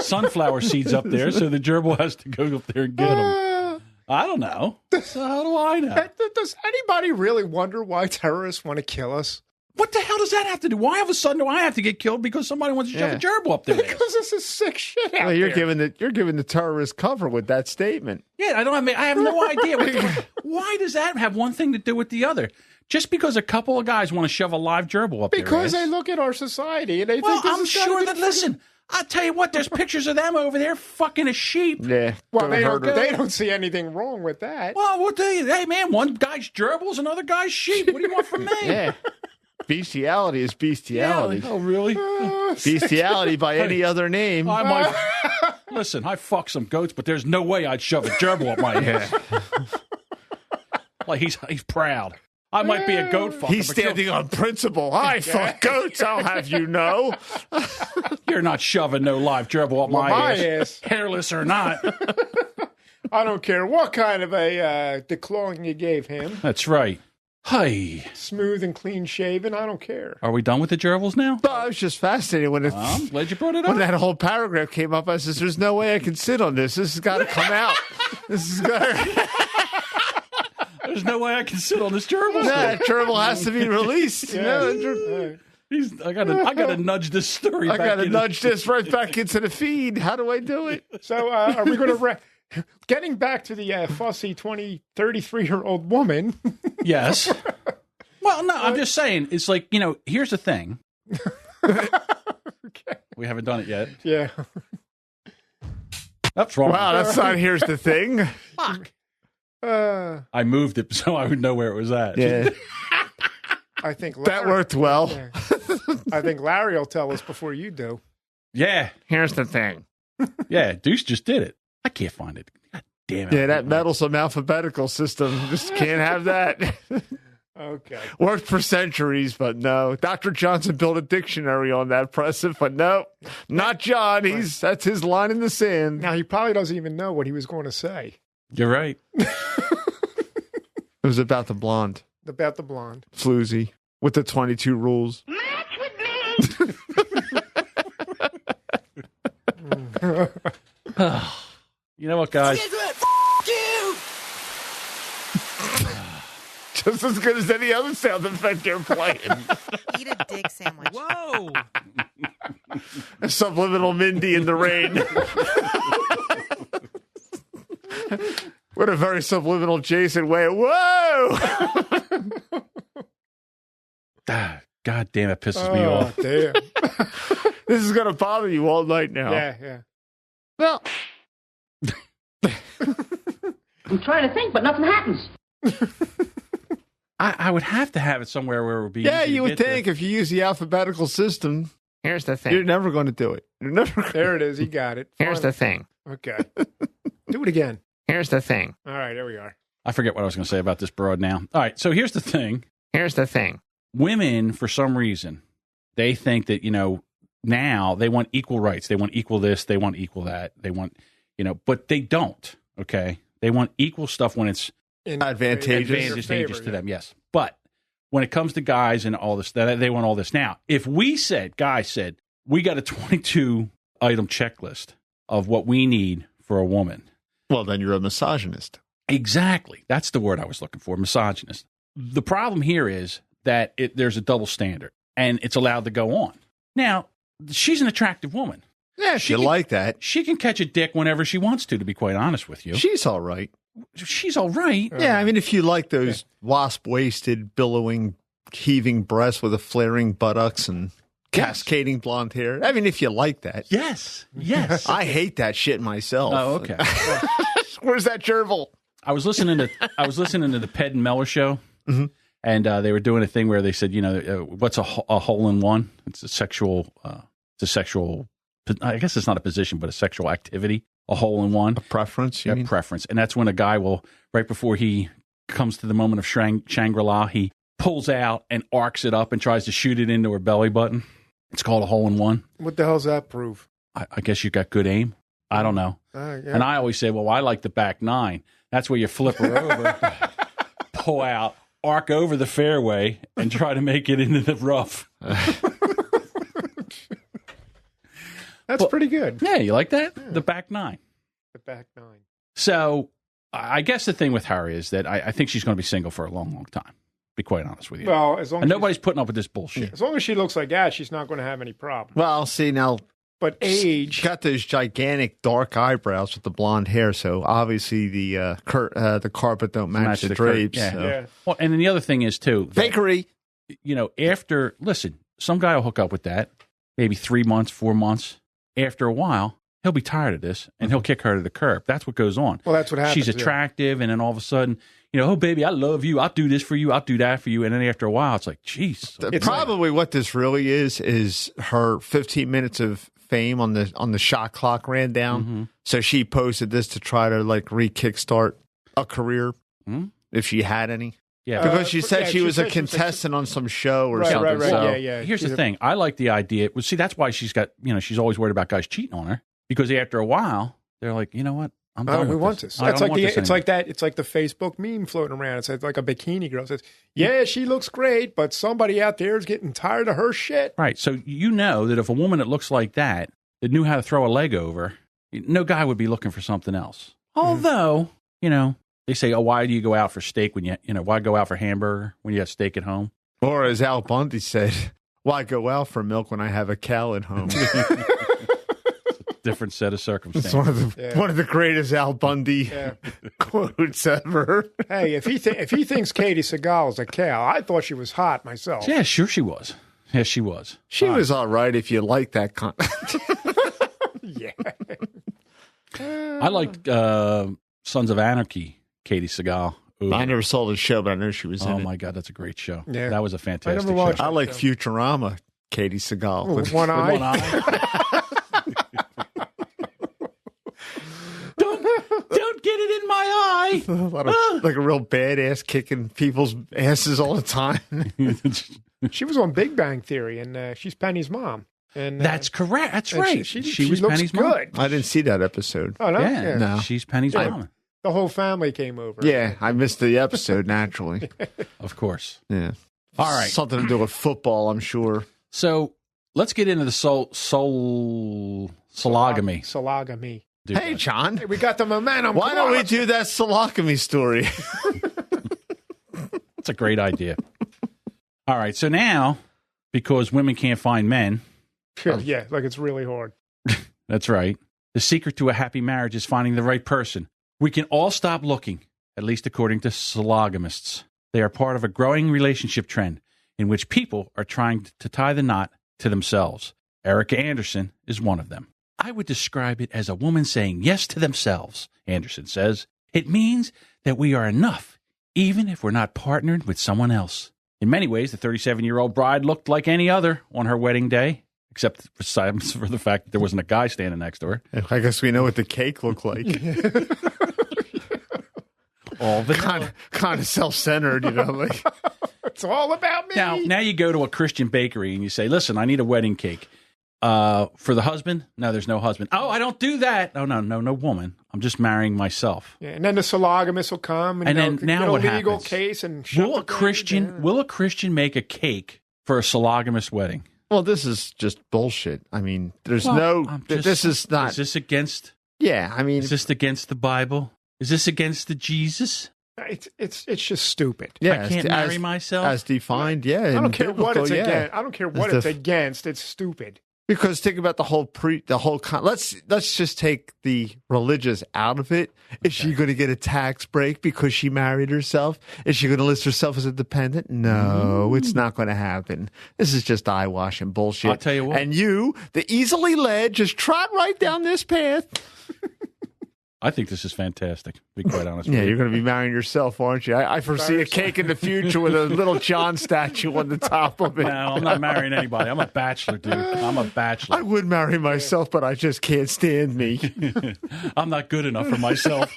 sunflower seeds up there, so the gerbil has to go up there and get them. I don't know. So how do I know? Does anybody really wonder why terrorists want to kill us? What the hell does that have to do? Why all of a sudden do I have to get killed because somebody wants to shove a gerbil up there? Because this is sick shit out you're there. giving the terrorists cover with that statement. Yeah, I have no idea. Why does that have one thing to do with the other? Just because a couple of guys want to shove a live gerbil up there. Because they look at our society and they think I'm sure that, listen, I'll tell you what, there's pictures of them over there fucking a sheep. Yeah. Well, they don't see anything wrong with that. Well, what do you? Hey, man, one guy's gerbils, another guy's sheep. What do you want from me? Yeah. Bestiality is bestiality. Yeah, oh, really? Bestiality by any other name. Listen, I fuck some goats, but there's no way I'd shove a gerbil up my ass. Like, he's proud. I might be a goat fucker. He's standing on principle. I fuck goats, I'll have you know. You're not shoving no live gerbil up my ass. Hairless or not. I don't care what kind of a declawing you gave him. That's right. Hi. Smooth and clean shaven, I don't care. Are we done with the gerbils now? No, I was just fascinated when I'm glad you brought it up. When that whole paragraph came up, I says, there's no way I can sit on this. This has got to come out. This has got to... There's no way I can sit on this gerbil. No, that gerbil has to be released. I gotta nudge this story back in. I gotta nudge this right back into the feed. How do I do it? So are we going to... Getting back to the fussy 33-year-old woman. Yes. Well, no, I'm just saying. It's like, here's the thing. Okay. We haven't done it yet. Yeah. That's wrong. Wow, that's not here's the thing. Fuck. I moved it so I would know where it was at. Yeah. I think that worked well. Yeah. I think Larry will tell us before you do. Yeah. Here's the thing. Yeah, Deuce just did it. I can't find it. God damn it. Yeah, that meddlesome alphabetical system. Just can't have that. Okay. Worked for centuries, but no. Dr. Johnson built a dictionary on that precedent, but no. Not John. That's his line in the sand. Now, he probably doesn't even know what he was going to say. You're right. It was about the blonde. About the blonde. Floozy. With the 22 rules. Match with me! You know what, guys? Just as good as any other sound effect you're playing. Eat a dick sandwich. Whoa! A subliminal Mindy in the rain. What a very subliminal Jayson way. Whoa! God damn, it pisses me off. Damn. This is going to bother you all night now. Yeah. Well, I'm trying to think, but nothing happens. I would have to have it somewhere where it would be. yeah, easy you to would get think there. if you use the alphabetical system. Here's the thing. You're never going to do it. There it is. He got it. Here's the thing. Okay. Do it again. Here's the thing. All right, there we are. I forget what I was going to say about this broad now. All right, so here's the thing. Here's the thing. Women, for some reason, they think that, now they want equal rights. They want equal this. They want equal that. They want, but they don't, okay? They want equal stuff when it's advantageous to them, yes. But when it comes to guys and all this, they want all this. Now, if guys said, we got a 22-item checklist of what we need for a woman. Well, then you're a misogynist. Exactly. That's the word I was looking for, misogynist. The problem here is that there's a double standard, and it's allowed to go on. Now, she's an attractive woman. Yeah, she like that. She can catch a dick whenever she wants to be quite honest with you. She's all right. She's all right. Yeah, I mean, if you like those wasp-waisted, billowing, heaving breasts with a flaring buttocks and cascading blonde hair. I mean, if you like that. Yes. I hate that shit myself. Oh, okay. Where's that gerbil? I was listening to the Ped and Mellor show, and they were doing a thing where they said, what's a hole in one? It's a sexual. I guess it's not a position, but a sexual activity. A hole in one. A preference. You mean? Preference, and that's when a guy will, right before he comes to the moment of Shangri-La, he pulls out and arcs it up and tries to shoot it into her belly button. It's called a hole in one. What the hell's that prove? I guess you got good aim. I don't know. Yeah. And I always say, well, I like the back nine. That's where you flip her over, pull out, arc over the fairway, and try to make it into the rough. That's pretty good. Yeah, you like that? Yeah. The back nine. The back nine. So I guess the thing with her is that I think she's going to be single for a long, long time. Be quite honest with you. Well, as long as nobody's putting up with this bullshit. As long as she looks like that, she's not going to have any problem. Well, see now. But age got those gigantic dark eyebrows with the blonde hair, so obviously the carpet don't match the drapes. Yeah. Well, and then the other thing is too, fakery. Listen, some guy will hook up with that, maybe 3 months, 4 months. After a while, he'll be tired of this and he'll kick her to the curb. That's what goes on. Well, that's what happens. She's attractive, and then all of a sudden, oh baby, I love you. I'll do this for you. I'll do that for you. And then after a while, it's like, geez. Probably what this really is her 15 minutes of fame on the shot clock ran down. Mm-hmm. So she posted this to try to re-kickstart a career if she had any. Yeah, because she said she was a contestant on some show or something. Right. So. Yeah. Here's the thing. I like the idea. Well, see, that's why she's got, she's always worried about guys cheating on her, because after a while, they're like, you know what? I'm done with this. It's like that. It's like the Facebook meme floating around. It's like a bikini girl says, "Yeah, she looks great, but somebody out there is getting tired of her shit." Right. So you know that if a woman that looks like that knew how to throw a leg over, no guy would be looking for something else. Although, they say, "Oh, why do you go out for steak when why go out for hamburger when you have steak at home?" Or as Al Bundy said, "Why go out for milk when I have a cow at home?" Different set of circumstances. It's one of the greatest Al Bundy quotes ever. Hey, if he thinks Katie Seagal is a cow, I thought she was hot myself. Yeah, sure she was. Yes, she was. She was all right if you like that. Yeah. I liked Sons of Anarchy, Katie Seagal. Ooh. I never saw the show, but I know she was in it. Oh, my God, that's a great show. Yeah. That was a fantastic show. I like Futurama, Katie Seagal. With one eye. With one eye. Don't get it in my eye. Like a real badass kicking people's asses all the time. She was on Big Bang Theory, and she's Penny's mom. And that's correct. That's right. She was looks Penny's good. mom. I didn't see that episode. Oh, no? Yeah, no. She's Penny's mom. The whole family came over. Yeah, I missed the episode, naturally. Of course. Yeah. All right. Something to do with football, I'm sure. So let's get into the sologamy. Sologamy. Hey, John. Hey, we got the momentum. Why don't we do that sologamy story? That's a great idea. All right. So now, because women can't find men. Yeah, like it's really hard. That's right. The secret to a happy marriage is finding the right person. We can all stop looking, at least according to sologamists. They are part of a growing relationship trend in which people are trying to tie the knot to themselves. Erica Anderson is one of them. I would describe it as a woman saying yes to themselves, Anderson says. It means that we are enough, even if we're not partnered with someone else. In many ways, the 37-year-old bride looked like any other on her wedding day, except for the fact that there wasn't a guy standing next to her. I guess we know what the cake looked like. All the kind of self-centered, like it's all about me. Now you go to a Christian bakery and you say, "Listen, I need a wedding cake for the husband." No, there's no husband. Oh, I don't do that. Oh, no woman. I'm just marrying myself. Yeah, and then the sologamist will come and then now what legal happens? case and Will a Christian make a cake for a sologamist wedding? Well, this is just bullshit. I mean, this is not. Is this against? Yeah, I mean, is this against the Bible? Is this against the Jesus? It's just stupid. Yeah, I can't marry myself as defined. Yeah, I don't care what it's against. I don't care what it's against. It's stupid. Because think about let's just take the religious out of it. Is she going to get a tax break because she married herself? Is she going to list herself as a dependent? No, it's not going to happen. This is just eyewash and bullshit. I'll tell you what. And you, the easily led, just trot right down this path. I think this is fantastic, to be quite honest with you. Yeah, you're going to be marrying yourself, aren't you? I foresee a cake in the future with a little John statue on the top of it. No, I'm not marrying anybody. I'm a bachelor, dude. I'm a bachelor. I would marry myself, but I just can't stand me. I'm not good enough for myself.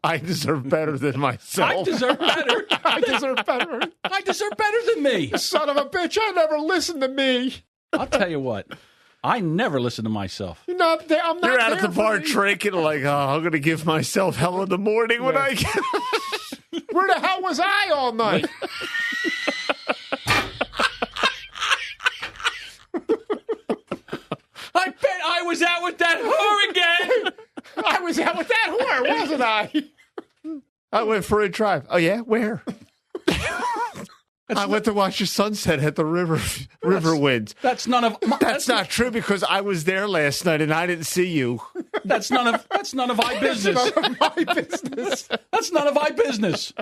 I deserve better than myself. I deserve better. I deserve better. I deserve better than me. Son of a bitch, I never listened to me. I'll tell you what. I never listen to myself. You're not there. I'm not You're out there at the bar drinking like, I'm going to give myself hell in the morning when I get... Where the hell was I all night? I bet I was out with that whore again. I was out with that whore, wasn't I? I went for a drive. Oh, yeah? Where? I went to watch the sunset at the river winds. That's none of that's not true because I was there last night and I didn't see you. That's none of my business. That's none of my business. That's none of my business.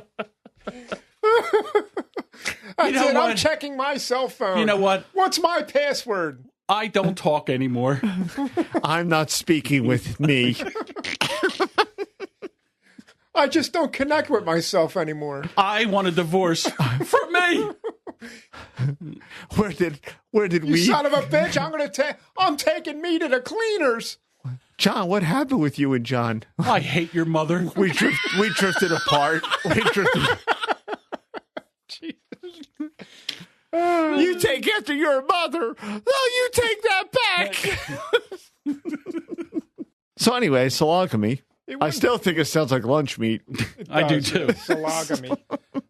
I'm checking my cell phone. You know what? What's my password? I don't talk anymore. I'm not speaking with me. I just don't connect with myself anymore. I want a divorce from me. Where did you we? Son of a bitch! I'm taking me to the cleaners. John, what happened with you and John? I hate your mother. We drifted apart. You take after your mother. No, you take that back. So anyway, Sologamy. I still think it sounds like lunch meat. I do too. Sologamy.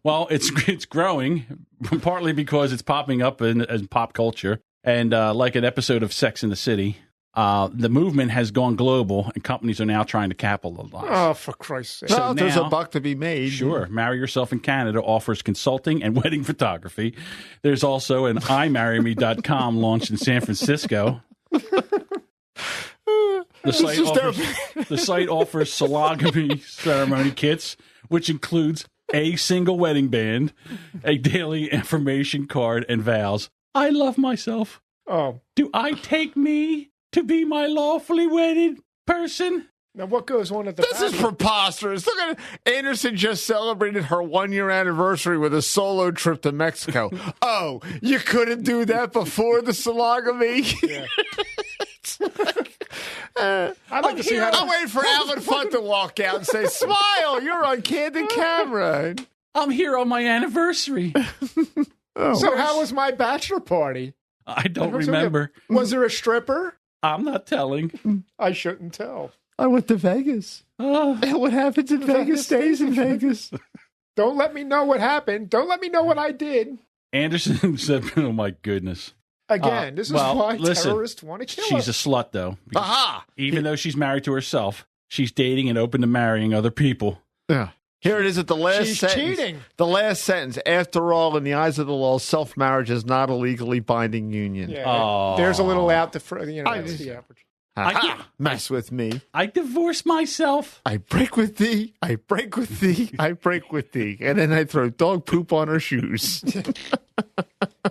Well, it's growing, partly because it's popping up in pop culture. And like an episode of Sex and the City, the movement has gone global, and companies are now trying to capitalize. Oh, for Christ's sake. So there's a buck to be made. Sure. Marry Yourself in Canada offers consulting and wedding photography. There's also an iMarryMe.com launched in San Francisco. The site offers Sologamy ceremony kits, which includes a single wedding band, a daily information card, and vows. I love myself. Oh. Do I take me to be my lawfully wedded person? Now, what goes on at the This is preposterous. Look at it. Anderson just celebrated her 1-year anniversary with a solo trip to Mexico. Oh, you couldn't do that before the Sologamy? Yeah. I'd like to see how. I'm waiting for Alan Funt to walk out and say, "Smile, you're on candid camera." I'm here on my anniversary. So how was my bachelor party? I don't remember. Was there a stripper? I'm not telling. I shouldn't tell. I went to Vegas. And what happens in Vegas stays in Vegas. Don't let me know what happened. Don't let me know what I did. Anderson said, "Oh my goodness." Again, this is why terrorists want to kill She's us. a slut, though. Aha! Even though she's married to herself, she's dating and open to marrying other people. Yeah. Here it is at the last She's sentence. cheating. The last sentence. After all, in the eyes of the law, self-marriage is not a legally binding union. Yeah, there's a little out the front. That's the average. Mess with me. I divorced myself. I break with thee. I break with thee. I break with thee. And then I throw dog poop on her shoes.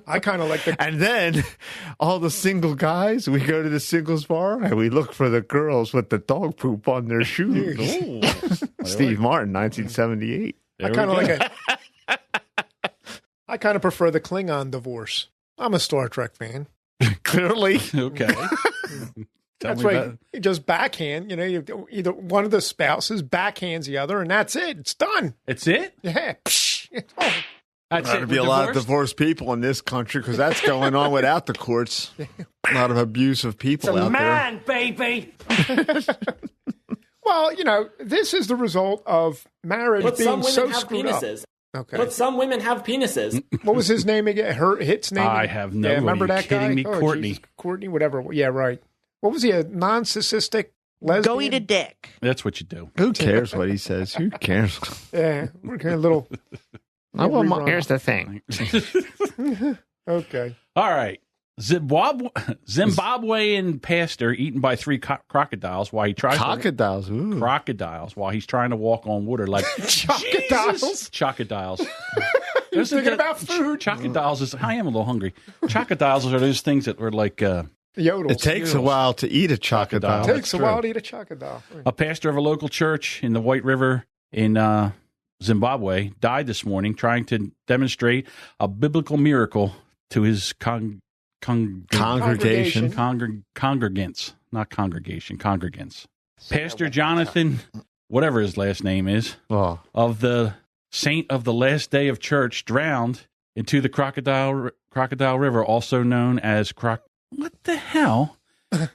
I kind of like the. And then all the single guys, we go to the singles bar and we look for the girls with the dog poop on their shoes. Steve Martin, 1978. I kind of like it. I kind of prefer the Klingon divorce. I'm a Star Trek fan. Clearly. Okay. That's right. You just backhand. Either one of the spouses backhands the other, and that's it. It's done. It's it? Yeah. That's There'd be a lot of divorced people in this country because that's going on without the courts. A lot of abusive people out there. Baby. Well, this is the result of marriage being so screwed up. Okay. But some women have penises. What was his name again? Hit's name? I have no. Yeah, remember Are you that guy? kidding me? Courtney. Jesus. Courtney, whatever. Yeah, right. What was he? A non-cystic lesbian? Go eat a dick. That's what you do. Who cares what he says? Who cares? Yeah, we're kind of little. Here's the thing. Okay. All right. Zimbabwean pastor eaten by 3 crocodiles while he tries Crocodiles. Ooh. crocodiles while he's trying to walk on water like Chocodiles. Chocodiles. Who's thinking about food? Chocodiles is. I am a little hungry. Chocodiles are those things that were like. Yodels. It takes a while to eat a chocodile. It takes a while to eat a chocodile. A pastor of a local church in the White River in Zimbabwe died this morning trying to demonstrate a biblical miracle to his Congregation. Congregants, not congregation, congregants. Pastor Jonathan, whatever his last name is, of the Saint of the Last Day of Church, drowned into the Crocodile River, also known as What the hell?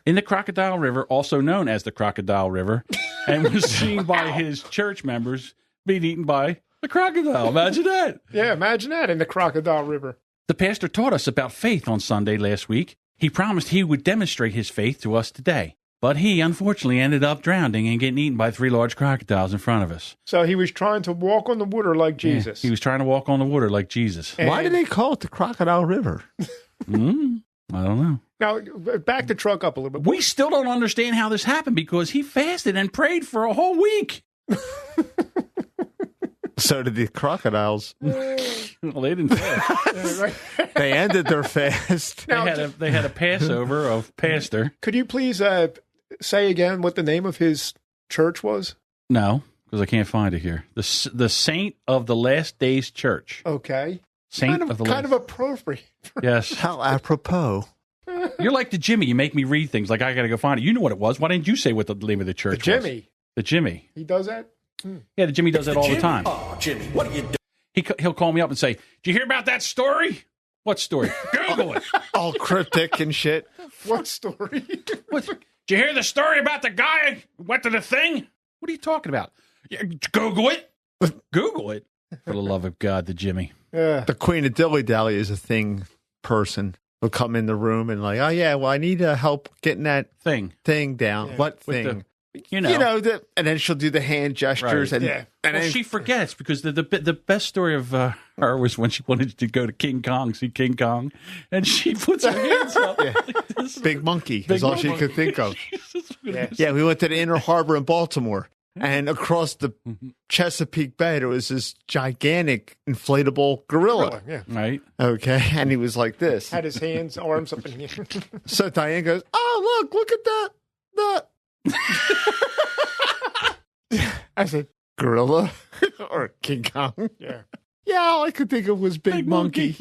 In the Crocodile River, also known as the Crocodile River, and was seen by his church members being eaten by the crocodile. Imagine that. Yeah, imagine that in the Crocodile River. The pastor taught us about faith on Sunday last week. He promised he would demonstrate his faith to us today. But he, unfortunately, ended up drowning and getting eaten by 3 large crocodiles in front of us. So he was trying to walk on the water like Jesus. Yeah, he was trying to walk on the water like Jesus. Why do they call it the Crocodile River? I don't know. Now, back the truck up a little bit. We still don't understand how this happened because he fasted and prayed for a whole week. So did the crocodiles. Well, they didn't fast. They ended their fast. They had a Passover of pastor. Could you please say again what the name of his church was? No, because I can't find it here. The Saint of the Last Days Church. Okay. Saint kind of the of appropriate. Yes. How apropos. You're like the Jimmy. You make me read things like I got to go find it. You know what it was. Why didn't you say what the name of the church was? The Jimmy. He does that? Yeah, the Jimmy does that all the time. Oh, Jimmy, what are you doing? He'll call me up and say, "Did you hear about that story?" What story? Google it. All cryptic and shit. What story? Did you hear the story about the guy who went to the thing? What are you talking about? Yeah, Google it. Google it. For the love of God, the Jimmy. Yeah. The Queen of Dilly Dally is a thing person. Will come in the room and like, oh yeah, well I need help getting that thing down. Yeah. What thing? And then she'll do the hand gestures and then she forgets because the best story of her was when she wanted to go to see King Kong, and she puts her hands up. Yeah. Like this. Big monkey is all she could think of. Yeah, we went to the Inner Harbor in Baltimore, and across the Chesapeake Bay there was this gigantic inflatable gorilla. Yeah. Right. Okay, and he was like this. Had his hands, arms up in the air. So Diane goes, "Oh look at that." I said, gorilla or King Kong? Yeah. Yeah, all I could think of was Big Monkey.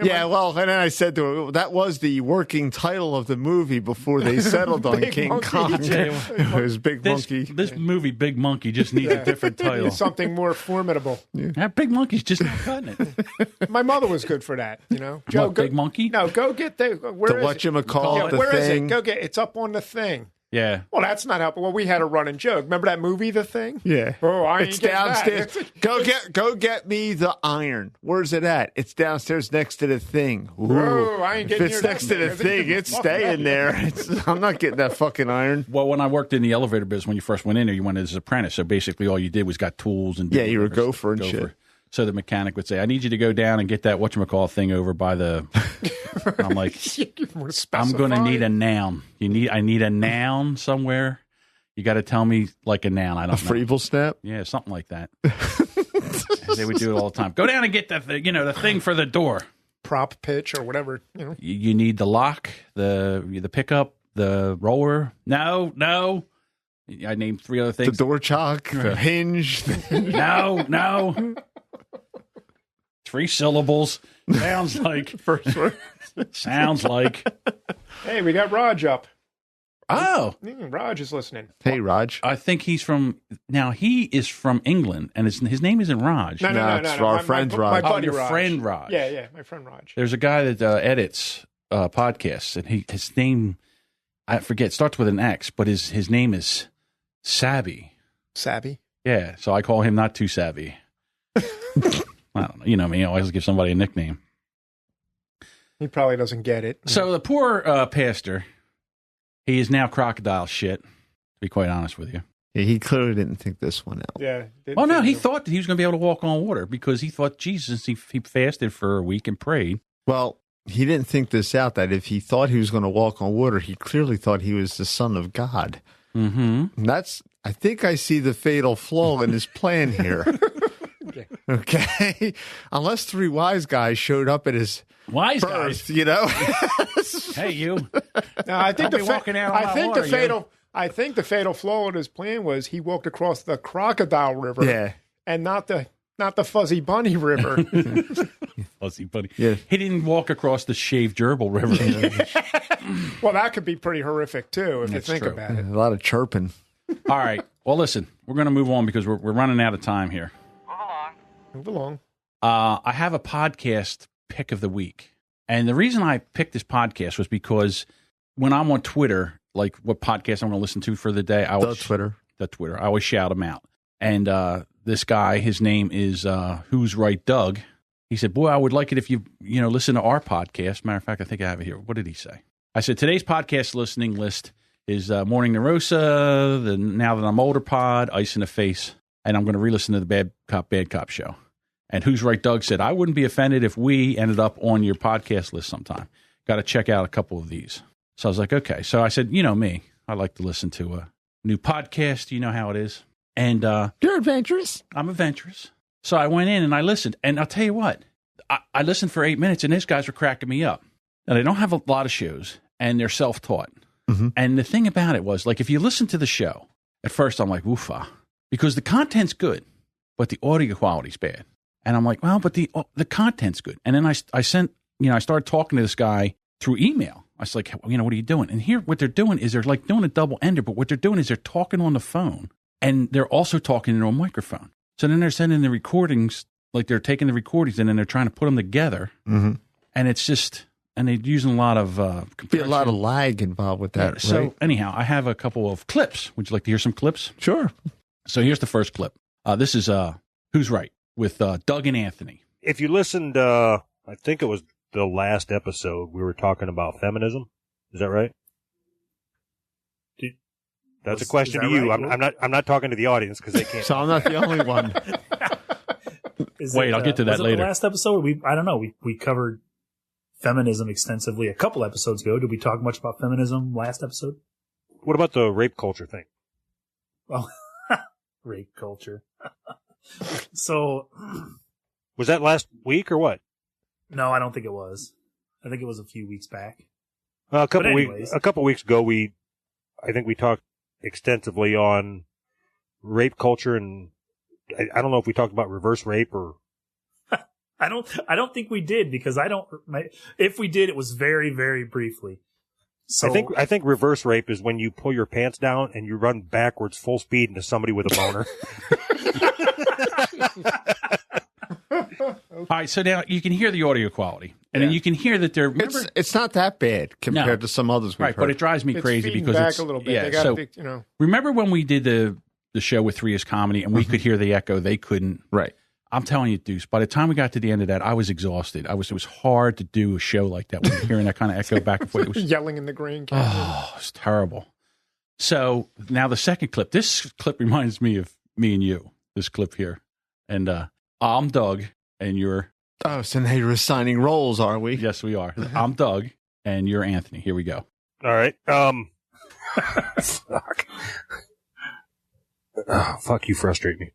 Yeah, well, and then I said to her, that was the working title of the movie before they settled on King Monkey. Kong. It was Big Monkey. This movie, Big Monkey, just needs a different title. Something more formidable. That Big Monkey's just not cutting it. My mother was good for that, Joe, Big Monkey? No, go get the... Where is whatchamacallit, the where thing. Is it? Go get it's up on the thing. Yeah. Well, that's not helpful. Well, we had a running joke. Remember that movie, The Thing? Yeah. Oh, I ain't it's getting downstairs. that. Go get me the iron. Where's it at? It's downstairs next to the thing. Oh, I ain't getting If it's next to the thing, it's staying there. I'm not getting that fucking iron. Well, when I worked in the elevator business, when you first went in there, you went as an apprentice. So basically all you did was got tools and... Yeah, you were a gopher and shit. So the mechanic would say, I need you to go down and get that whatchamacallit thing over by the... I'm like, I'm going to need a noun. I need a noun somewhere. You got to tell me like a noun. I don't know. A Freeble snap? Yeah, something like that. They would do it all the time. Go down and get the thing for the door. Prop pitch or whatever. You need the lock, the pickup, the roller. No. I named 3 other things. The door chock, the hinge. No. 3 syllables. Sounds like. First word. Sounds like. Hey, we got Raj up. Oh. Raj is listening. Hey, Raj. I think he is from England, and his name isn't Raj. No. It's our friend Raj. My buddy your Raj. friend Raj. Yeah, my friend Raj. There's a guy that edits podcasts, and his name, I forget, starts with an X, but his name is Savvy. Savvy? Yeah, so I call him not too savvy. I don't know. You know me. I always give somebody a nickname. He probably doesn't get it. So the poor pastor, he is now crocodile shit, to be quite honest with you. Yeah, he clearly didn't think this one out. Yeah. Well, no, he thought that he was going to be able to walk on water because he thought, Jesus, he fasted for a week and prayed. Well, he didn't think this out, that if he thought he was going to walk on water, he clearly thought he was the son of God. Mm-hmm. I think I see the fatal flaw in his plan here. Okay? Unless three wise guys showed up at his birth, guys, you know? Hey, you. No, I think the the fatal flaw in his plan was he walked across the Crocodile River, and not the Fuzzy Bunny River. Fuzzy Bunny. Yeah. He didn't walk across the shaved gerbil river. Well, that could be pretty horrific too if you think about it. A lot of chirping. All right. Well, listen, we're going to move on because we're running out of time here. Move along. I have a podcast pick of the week. And the reason I picked this podcast was because when I'm on Twitter, like what podcast I'm going to listen to for the day, I always Twitter. I always shout them out. And this guy, his name is Who's Right Doug. He said, boy, I would like it if you listen to our podcast. Matter of fact, I think I have it here. What did he say? I said, today's podcast listening list is Morning Nerosa, the Now That I'm Older pod, Ice in the Face, and I'm going to re-listen to the Bad Cop show. And Who's Right Doug said, I wouldn't be offended if we ended up on your podcast list sometime. Got to check out a couple of these. So I was like, okay. So I said, you know me, I like to listen to a new podcast. You know how it is. And you're adventurous. I'm adventurous. So I went in and I listened. And I'll tell you what, I listened for 8 minutes and these guys were cracking me up. Now, they don't have a lot of shows and they're self-taught. Mm-hmm. And the thing about it was, like, if you listen to the show, at first I'm like, woofa, because the content's good, but the audio quality's bad. And I'm like, well, but the content's good. And then I started talking to this guy through email. I was like, what are you doing? And here, what they're doing is they're like doing a double ender, but what they're doing is they're talking on the phone and they're also talking into a microphone. So then they're sending the recordings, like they're taking the recordings and then they're trying to put them together. Mm-hmm. And it's just, and they're using a lot of be a lot of lag involved with that. Yeah, so right? anyhow, I have a couple of clips. Would you like to hear some clips? Sure. So here's the first clip. This is Who's Right with Doug and Anthony. If you listened, I think it was the last episode, we were talking about feminism. Is that right? That's a question to you. Right? I'm not talking to the audience because they can't. So I'm not the only one. Wait, I'll get to that later. The last episode, I don't know. We covered feminism extensively a couple episodes ago. Did we talk much about feminism last episode? What about the rape culture thing? Well, rape culture. So, was that last week or what? No, I don't think it was. I think it was a few weeks back. A couple weeks ago, I think we talked extensively on rape culture, and I don't know if we talked about reverse rape or. I don't think we did because if we did, it was very, very briefly. So I think reverse rape is when you pull your pants down and you run backwards full speed into somebody with a boner. All right, so now you can hear the audio quality, and then you can hear that they're. It's not that bad compared to some others we've heard. But it drives me crazy because back it's a little bit. Yeah, they gotta remember when we did the show with 3 is Comedy, and we could hear the echo, they couldn't. Right. I'm telling you, Deuce, by the time we got to the end of that, I was exhausted. It was hard to do a show like that when you're hearing that kind of echo back and forth. It was yelling in the green. Oh, it's terrible. So now the second clip. This clip reminds me of me and you. This clip here, and I'm Doug, and you're. Oh, so now you're assigning roles, are we? Yes, we are. I'm Doug, and you're Anthony. Here we go. All right. Fuck. Oh, fuck, you frustrate me.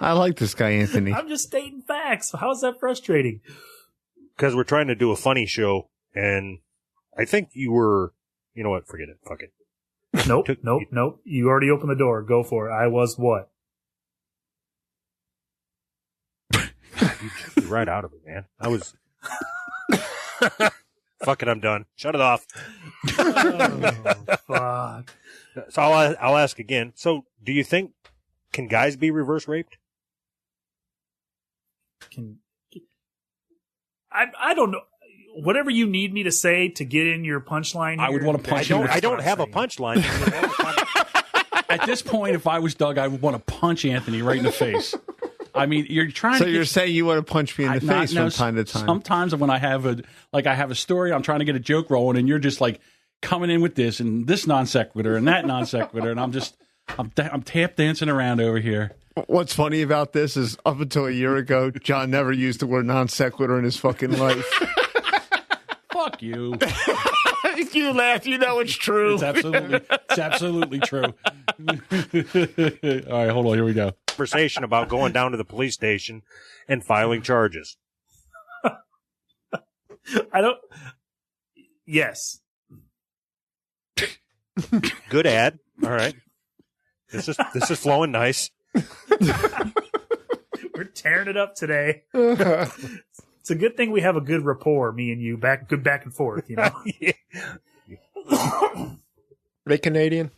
I like this guy, Anthony. I'm just stating facts. How is that frustrating? Because we're trying to do a funny show, and I think you were, you know what, forget it, fuck it. Nope. You already opened the door. Go for it. I was what? You took me right out of it, man. I was... Fuck it, I'm done. Shut it off. Oh, fuck. So I'll ask again. So, do you think, can guys be reverse raped? I don't know. Whatever you need me to say to get in your punchline. I would want to punch you. I don't have a punchline. At this point, if I was Doug, I would want to punch Anthony right in the face. I mean, you're trying So to. you're saying you want to punch me in the face from time to time? Sometimes when I have a story, I'm trying to get a joke rolling, and you're just like coming in with this and this non sequitur and that non sequitur, and I'm tap dancing around over here. What's funny about this is up until a year ago, John never used the word non sequitur in his fucking life. Fuck you. If you laugh, you know it's true. It's absolutely true. All right, hold on. Here we go. Conversation about going down to the police station and filing charges. Yes. Good ad. All right. This is flowing nice. We're tearing it up today. It's a good thing we have a good rapport, me and you, good back and forth, you know. Yeah. Are they Canadian?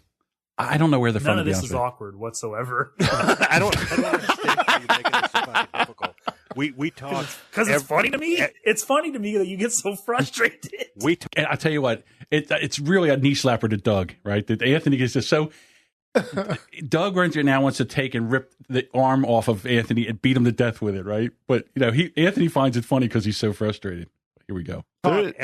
I don't know where the None of this is awkward whatsoever. I don't understand how you making this so fucking difficult. We talk because it's funny to me. It's funny to me that you get so frustrated. And I tell you what, it's really a knee slapper to Doug, right? That Anthony gets this so. Doug runs here now wants to take and rip the arm off of Anthony and beat him to death with it, right? But Anthony finds it funny because he's so frustrated. Here we go. But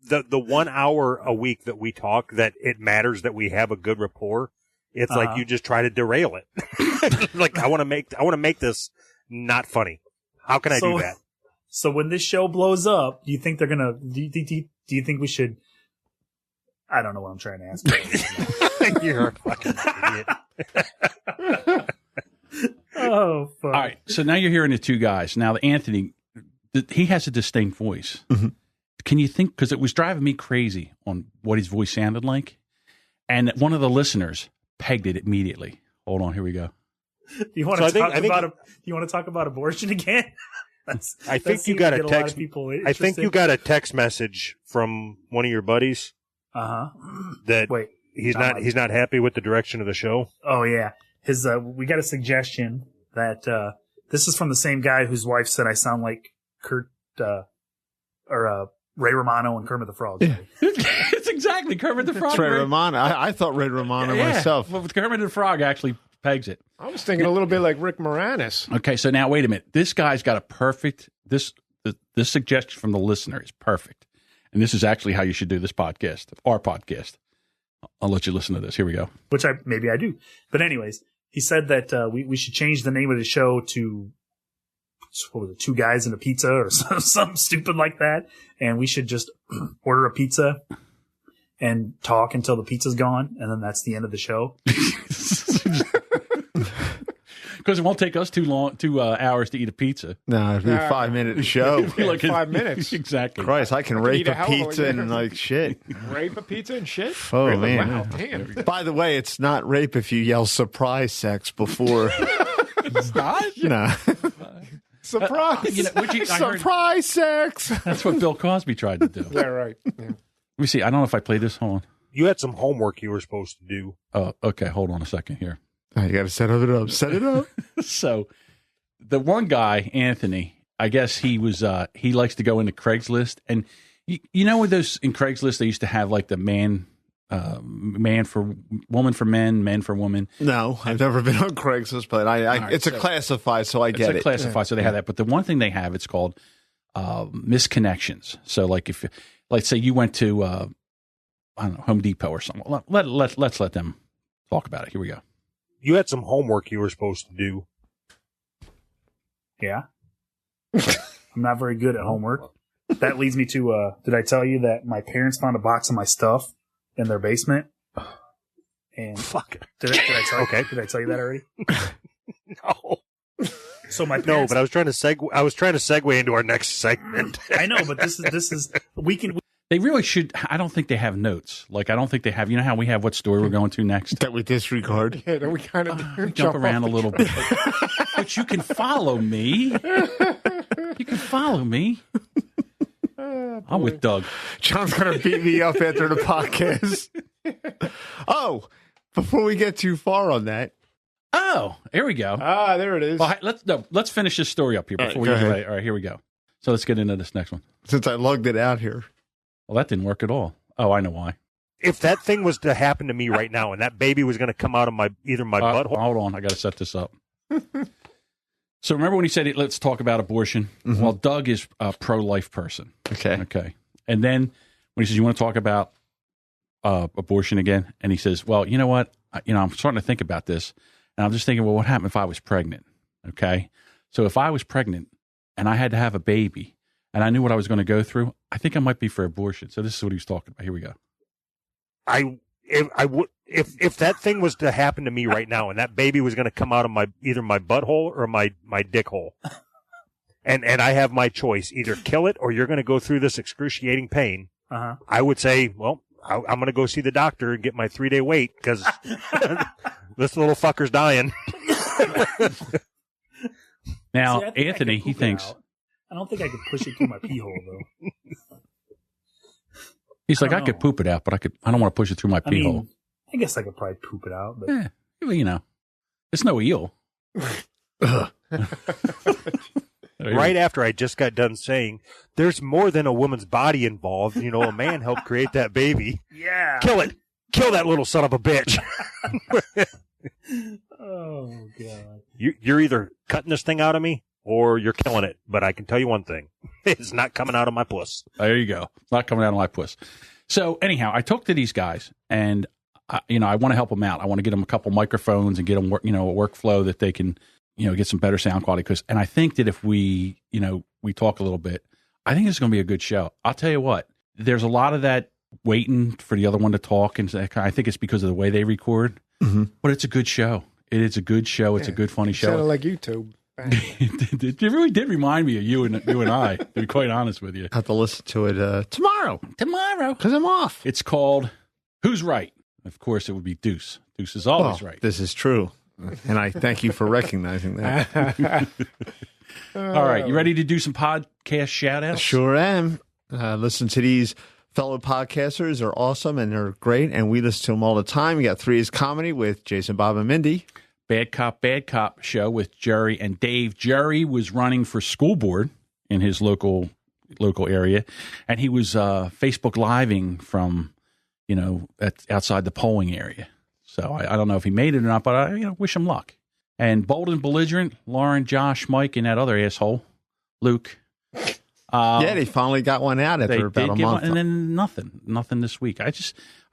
the 1 hour a week that we talk, that it matters that we have a good rapport. It's like you just try to derail it. Like I want to make this not funny. How can I do that? So when this show blows up, do you think they're gonna? Do you think we should? I don't know what I'm trying to ask. You're a fucking idiot. Oh, fuck. All right. So now you're hearing the two guys. Now, Anthony, he has a distinct voice. Mm-hmm. Can you think? Because it was driving me crazy on what his voice sounded like. And one of the listeners pegged it immediately. Hold on. Here we go. Do you want to talk about abortion again? I think you got a text. I think you got a text message from one of your buddies. That he's not happy with the direction of the show. Oh yeah, we got a suggestion that this is from the same guy whose wife said I sound like Kurt or Ray Romano and Kermit the Frog. Yeah. It's exactly Kermit the Frog. It's Ray Romano. I thought Ray Romano myself. Well, Kermit the Frog actually pegs it. I was thinking a little bit like Rick Moranis. Okay, so now wait a minute. This guy's got a perfect this suggestion from the listener is perfect. And this is actually how you should do this podcast, our podcast. I'll let you listen to this. Here we go. Which maybe I do. But anyways, he said that we should change the name of the show to, what was it, Two Guys and a Pizza or something stupid like that. And we should just order a pizza and talk until the pizza's gone. And then that's the end of the show. Because it won't take us 2 hours to eat a pizza. No, it'd be a 5-minute show. It'd be like 5 minutes. Exactly. Christ, I can rape a pizza and like shit. Rape a pizza and shit? Oh, man. Wow, damn. By the way, it's not rape if you yell surprise sex before. It's not? No. Surprise. Surprise sex. That's what Bill Cosby tried to do. Yeah, right. Yeah. Let me see. I don't know if I played this. Hold on. You had some homework you were supposed to do. Oh, okay. Hold on a second here. You got to set it up. Set it up. So the one guy, Anthony, I guess he likes to go into Craigslist. And you know, with those in Craigslist, they used to have like the man for woman for men for women. No, I've never been on Craigslist, but it's a classified, so I get it. It's a classified, so they have that. But the one thing they have, it's called misconnections. So like if, let's say you went to, I don't know, Home Depot or something. Let's let them talk about it. Here we go. You had some homework you were supposed to do. Yeah. I'm not very good at homework. That leads me to, did I tell you that my parents found a box of my stuff in their basement? And fuck. Did I tell you that already? No. So my parents, no, but I was trying to segue into our next segment. I know, but this is They really should. I don't think they have notes. Like, I don't think they have. You know how we have what story we're going to next? That we disregard. Yeah, that we kind of jump around a little bit. But you can follow me. You can follow me. I'm with Doug. John's going to beat me up after the podcast. Oh, before we get too far on that. Oh, here we go. Ah, there it is. Well, let's finish this story up here before we get away. All right, here we go. So let's get into this next one. Since I lugged it out here. Well, that didn't work at all. Oh, I know why. If that thing was to happen to me right now and that baby was going to come out of either my butthole. Hold on. I got to set this up. So remember when he said, let's talk about abortion? Mm-hmm. Well, Doug is a pro-life person. Okay. Okay. And then when he says, you want to talk about abortion again? And he says, well, you know what? I'm starting to think about this. And I'm just thinking, well, what happened if I was pregnant? Okay. So if I was pregnant and I had to have a baby and I knew what I was going to go through, I think I might be for abortion. So this is what he was talking about. Here we go. If that thing was to happen to me right now and that baby was going to come out of either my butthole or my dick hole, and I have my choice, either kill it or you're going to go through this excruciating pain, I would say, well, I'm going to go see the doctor and get my 3-day wait because this little fucker's dying. Now, See, Anthony, he thinks. I don't think I could push it through my pee hole, though. He's like, I could poop it out, but I don't want to push it through my pee hole. I guess I could probably poop it out. But... Yeah, it's no eel. Right after I just got done saying, there's more than a woman's body involved. A man helped create that baby. Yeah. Kill it. Kill that little son of a bitch. Oh, God. You're either cutting this thing out of me or you're killing it. But I can tell you one thing. It's not coming out of my puss. There you go. It's not coming out of my puss. So anyhow, I talked to these guys and, I want to help them out. I want to get them a couple microphones and get them, a workflow that they can, get some better sound quality. And I think that if we, we talk a little bit, I think it's going to be a good show. I'll tell you what, there's a lot of that waiting for the other one to talk. And I think it's because of the way they record, but it's a good show. It is a good show. It's a good, funny show. Sounded like YouTube. It really did remind me of you and I, to be quite honest with you. I have to listen to it tomorrow. Tomorrow. Because I'm off. It's called Who's Right? Of course, it would be Deuce. Deuce is always right. This is true. And I thank you for recognizing that. All right. You ready to do some podcast shout-outs? Sure am. Listen to these fellow podcasters. They're awesome and they're great. And we listen to them all the time. You got Three is Comedy with Jayson, Bob, and Mindy. Bad Cop show with Jerry and Dave. Jerry was running for school board in his local area. And he was Facebook Living from, outside the polling area. So I don't know if he made it or not, but I wish him luck. And Bold and Belligerent, Lauren, Josh, Mike, and that other asshole, Luke. They finally got one out after about a month. And then nothing this week. I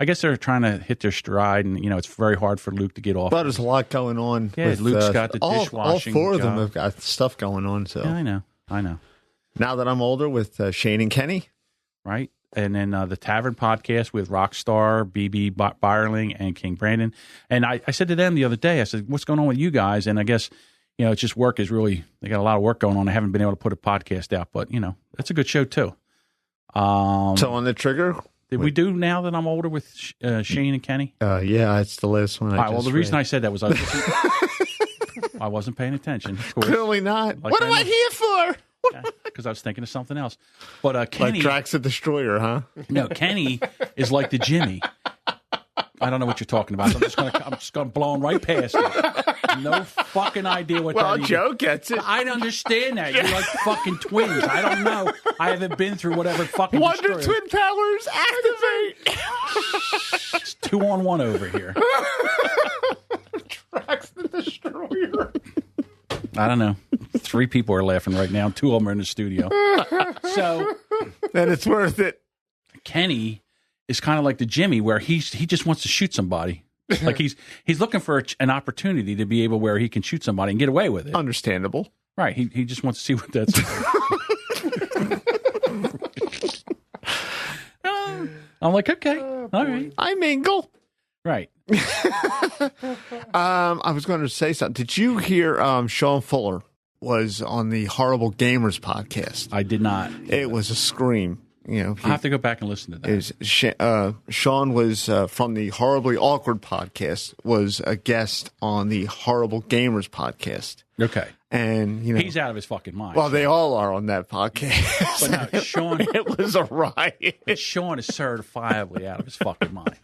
guess they're trying to hit their stride, and it's very hard for Luke to get off. But there's a lot going on. Yeah, Luke's got the dishwashing. All four of them have got stuff going on. So yeah, I know. Now that I'm older, with Shane and Kenny, right? And then the Tavern Podcast with Rockstar, BB Byerling, and King Brandon. And I said to them the other day, I said, what's going on with you guys? And I guess, it's just work is really, they got a lot of work going on. I haven't been able to put a podcast out, but, that's a good show too. So on the trigger? Did we do Now That I'm Older with Shane and Kenny? Yeah, it's the last one. Well, the reason I said that was I wasn't paying attention. Of course. Clearly not. What am I here for? Because I was thinking of something else. But Kenny, like Drax the Destroyer, huh? No, Kenny is like the Jimmy. I don't know what you're talking about. I'm just gonna blow him right past it. No fucking idea what that is. Well, Joe gets it. I don't understand that. You're like fucking twins. I don't know. I haven't been through whatever fucking Wonder destroyer. Twin powers activate. It's 2-on-1 over here. Drax the Destroyer. I don't know. 3 people are laughing right now. 2 of them are in the studio. So, and it's worth it. Kenny is kind of like the Jimmy, where he just wants to shoot somebody. Like he's looking for an opportunity to be able where he can shoot somebody and get away with it. Understandable, right? He just wants to see what that's like. I'm like, okay, all right. I mingle. Right. I was going to say something. Did you hear Sean Fuller was on the Horrible Gamers podcast? I did not. It was a scream. I'll have to go back and listen to that. Sean was from the Horribly Awkward podcast, was a guest on the Horrible Gamers podcast. Okay. And, he's out of his fucking mind. Well, they all are on that podcast. But no, Sean. It was a riot. Sean is certifiably out of his fucking mind.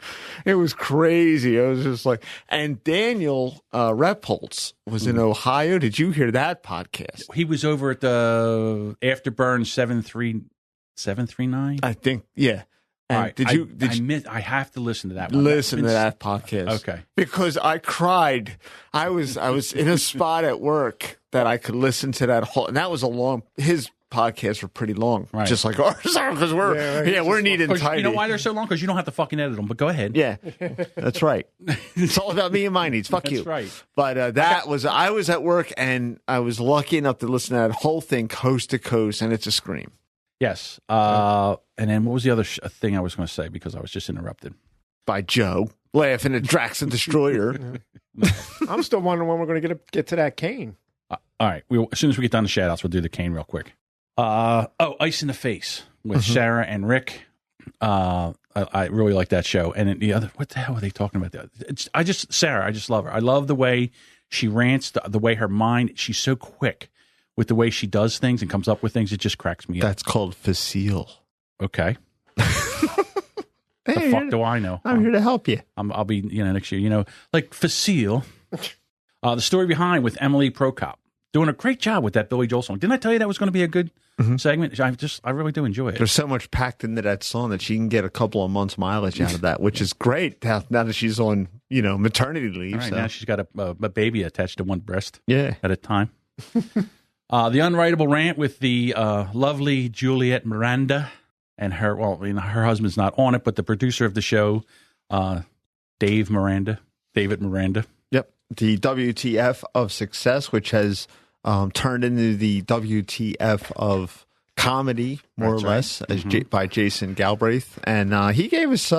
It was crazy. It was just like, and Daniel Repholz was in Ohio. Did you hear that podcast? He was over at the Afterburn 739. I think, yeah. And All right. I have to listen to that one. Listen to that podcast. Okay. Because I cried. I was in a spot at work that I could listen to that whole, and that was his podcasts were pretty long, right. Just like ours, because we're neat and tidy. You know why they're so long? Because you don't have to fucking edit them. But go ahead. Yeah, that's right. It's all about me and my needs. Fuck you. That's right. But I was at work, and I was lucky enough to listen to that whole thing coast to coast, and it's a scream. Yes. And then what was the other thing I was going to say, because I was just interrupted? By Joe laughing at Drax and Destroyer. I'm still wondering when we're going to get to that cane. All right. As soon as we get done to shout outs, we'll do the cane real quick. Ice in the Face with Sarah and Rick. I really like that show. And the other, what the hell are they talking about? Sarah, I just love her. I love the way she rants, the way her mind, she's so quick with the way she does things and comes up with things. It just cracks me up. That's called facile. Okay. The fuck do I know? I'm here to help you. I'll be, next year, like facile. The story behind with Emily Prokop. Doing a great job with that Billy Joel song. Didn't I tell you that was going to be a good segment? I really do enjoy it. There's so much packed into that song that she can get a couple of months mileage out of that, which is great now that she's on, maternity leave. All right, so. Now she's got a baby attached to one breast at a time. The Unwritable Rant with the lovely Juliet Miranda and her, her husband's not on it, but the producer of the show, David Miranda. Yep. The WTF of Success, which has turned into the WTF of Comedy, more or less, by Jayson Galbraith. And he gave us,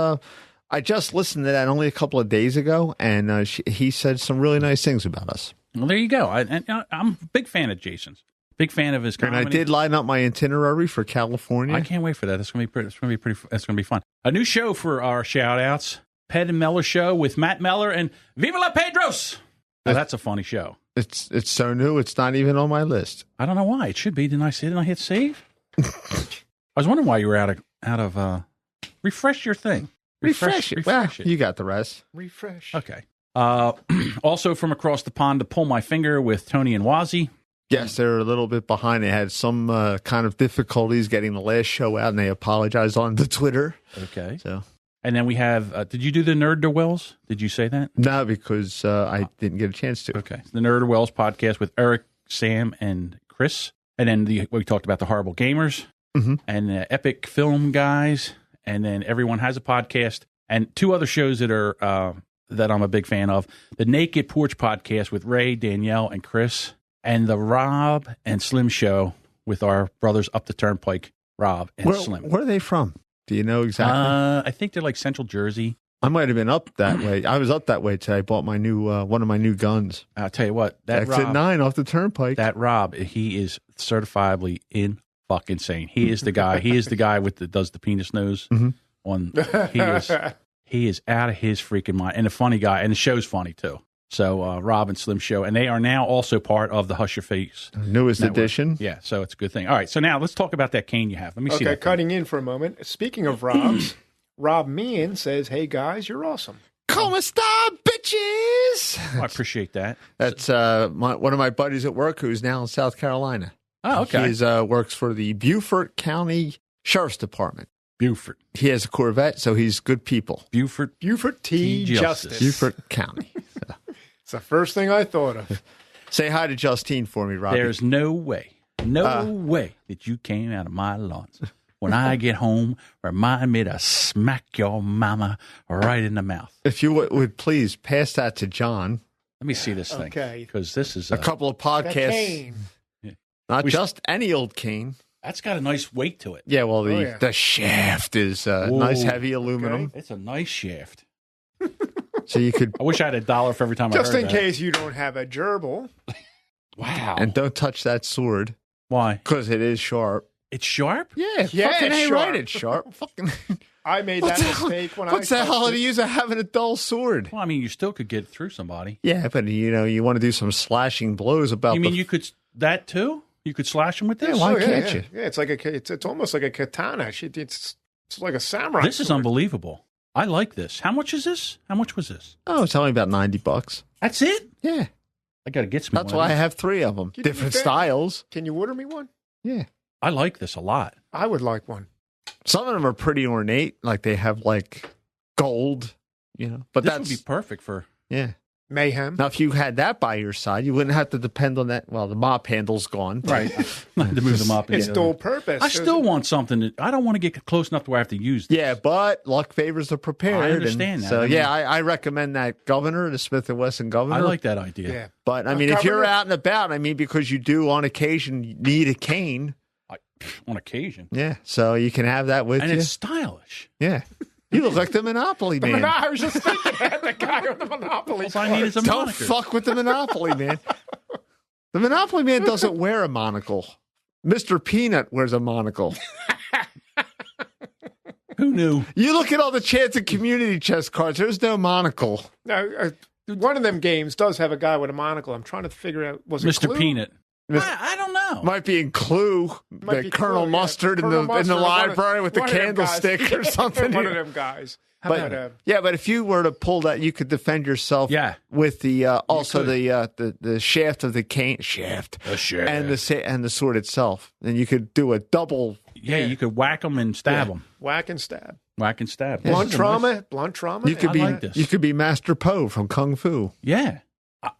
I just listened to that only a couple of days ago, and he said some really nice things about us. Well, there you go. I'm a big fan of Jayson's. Big fan of his comedy. And I did line up my itinerary for California. I can't wait for that. That's going to be fun. A new show for our shout-outs. Ped and Mellor Show with Matt Mellor and Viva La Pedros. Now, that's a funny show. It's so new, it's not even on my list. I don't know why. It should be. Didn't I hit save? I was wondering why you were out of refresh your thing. Refresh it. You got the rest. Refresh. Okay. Also from across the pond, to Pull My Finger with Tony and Wazzy. Yes, they're a little bit behind. They had some kind of difficulties getting the last show out, and they apologized on the Twitter. Okay. So. And then we have, did you do the Nerd to Wells? Did you say that? No, because I didn't get a chance to. Okay. The Nerd to Wells podcast with Eric, Sam, and Chris. And then we talked about the Horrible Gamers and the Epic Film Guys. And then Everyone Has a Podcast. And two other shows that are that I'm a big fan of. The Naked Porch podcast with Ray, Danielle, and Chris. And the Rob and Slim Show with our brothers up the turnpike, Rob and Slim. Where are they from? Do you know exactly? I think they're like Central Jersey. I might have been up that way. I was up that way today. I bought my new one of my new guns. I'll tell you what. That Exit Rob, 9 off the turnpike. That Rob, he is certifiably fucking insane. He is the guy. He is the guy that does the penis nose. He is out of his freaking mind. And a funny guy. And the show's funny too. So Rob and Slim Show. And they are now also part of the Hush Your Face newest network. edition. Yeah, so it's a good thing. All right, so now let's talk about that cane you have. Let me see that. Okay, cutting in for a moment. Speaking of Rob's, Rob Meehan says, "Hey guys, you're awesome." Como esta, bitches? Oh, I appreciate that. That's one of my buddies at work who's now in South Carolina. Oh, okay. He works for the Beaufort County Sheriff's Department. Beaufort. He has a Corvette, so he's good people. Beaufort T. Justice. Beaufort County. It's the first thing I thought of. Say hi to Justine for me, Robbie. There's no way that you came out of my lawns. When I get home, remind me to smack your mama right in the mouth. If you would please pass that to John. Let me see this thing. Okay. Because this is a couple of podcasts. Not just any old cane. That's got a nice weight to it. Yeah, well, the shaft is nice heavy aluminum. Okay. It's a nice shaft. So you could. I wish I had $1 for every time I heard that. Just in case you don't have a gerbil. Wow. And don't touch that sword. Why? Because it is sharp. It's sharp? Yeah, fucking it's right, it's sharp. Fucking. I made that mistake when What's the hell to use of having a dull sword? Well, I mean, you still could get through somebody. Yeah, but you want to do some slashing blows about. You mean you could that too? You could slash them with this? Yeah, why can't you? Yeah, it's like it's almost like a katana. It's like a samurai. This is unbelievable. I like this. How much is this? How much was this? Oh, it's only about $90. That's it? Yeah. I got to get some. That's why I have 3 of them. Different styles. Can you order me one? Yeah. I like this a lot. I would like one. Some of them are pretty ornate, like they have like gold, But this would be perfect for mayhem. Now, if you had that by your side, you wouldn't have to depend on that. Well, the mop handle's gone. Right. To move the mop. It's dual purpose. I still want something. I don't want to get close enough to where I have to use this. Yeah, but luck favors the prepared. I understand that. So, I recommend that Governor, the Smith & Wesson Governor. I like that idea. Yeah. But, if you're out and about, because you do on occasion need a cane. On occasion. Yeah, so you can have that with you. And it's stylish. Yeah. You look like the Monopoly man. I was just thinking that, the guy with the Monopoly. All I need is a Don't moniker. fuck with the Monopoly man. The Monopoly man doesn't wear a monocle. Mr. Peanut wears a monocle. Who knew? You look at all the chance and community chess cards. There's no monocle. No, one of them games does have a guy with a monocle. I'm trying to figure out. Was it Mr. Clue? Peanut? I don't know. Might be in Clue. Might Colonel Clue, Mustard, Colonel in the library with the one of them candlestick guys. or something. One of them guys. But if you were to pull that, you could defend yourself. With the also the shaft of the cane, and the sword itself, and you could do a double. Yeah, you could whack them and stab them. Whack and stab. Whack and stab. Blunt trauma. You could you could be Master Po from Kung Fu. Yeah.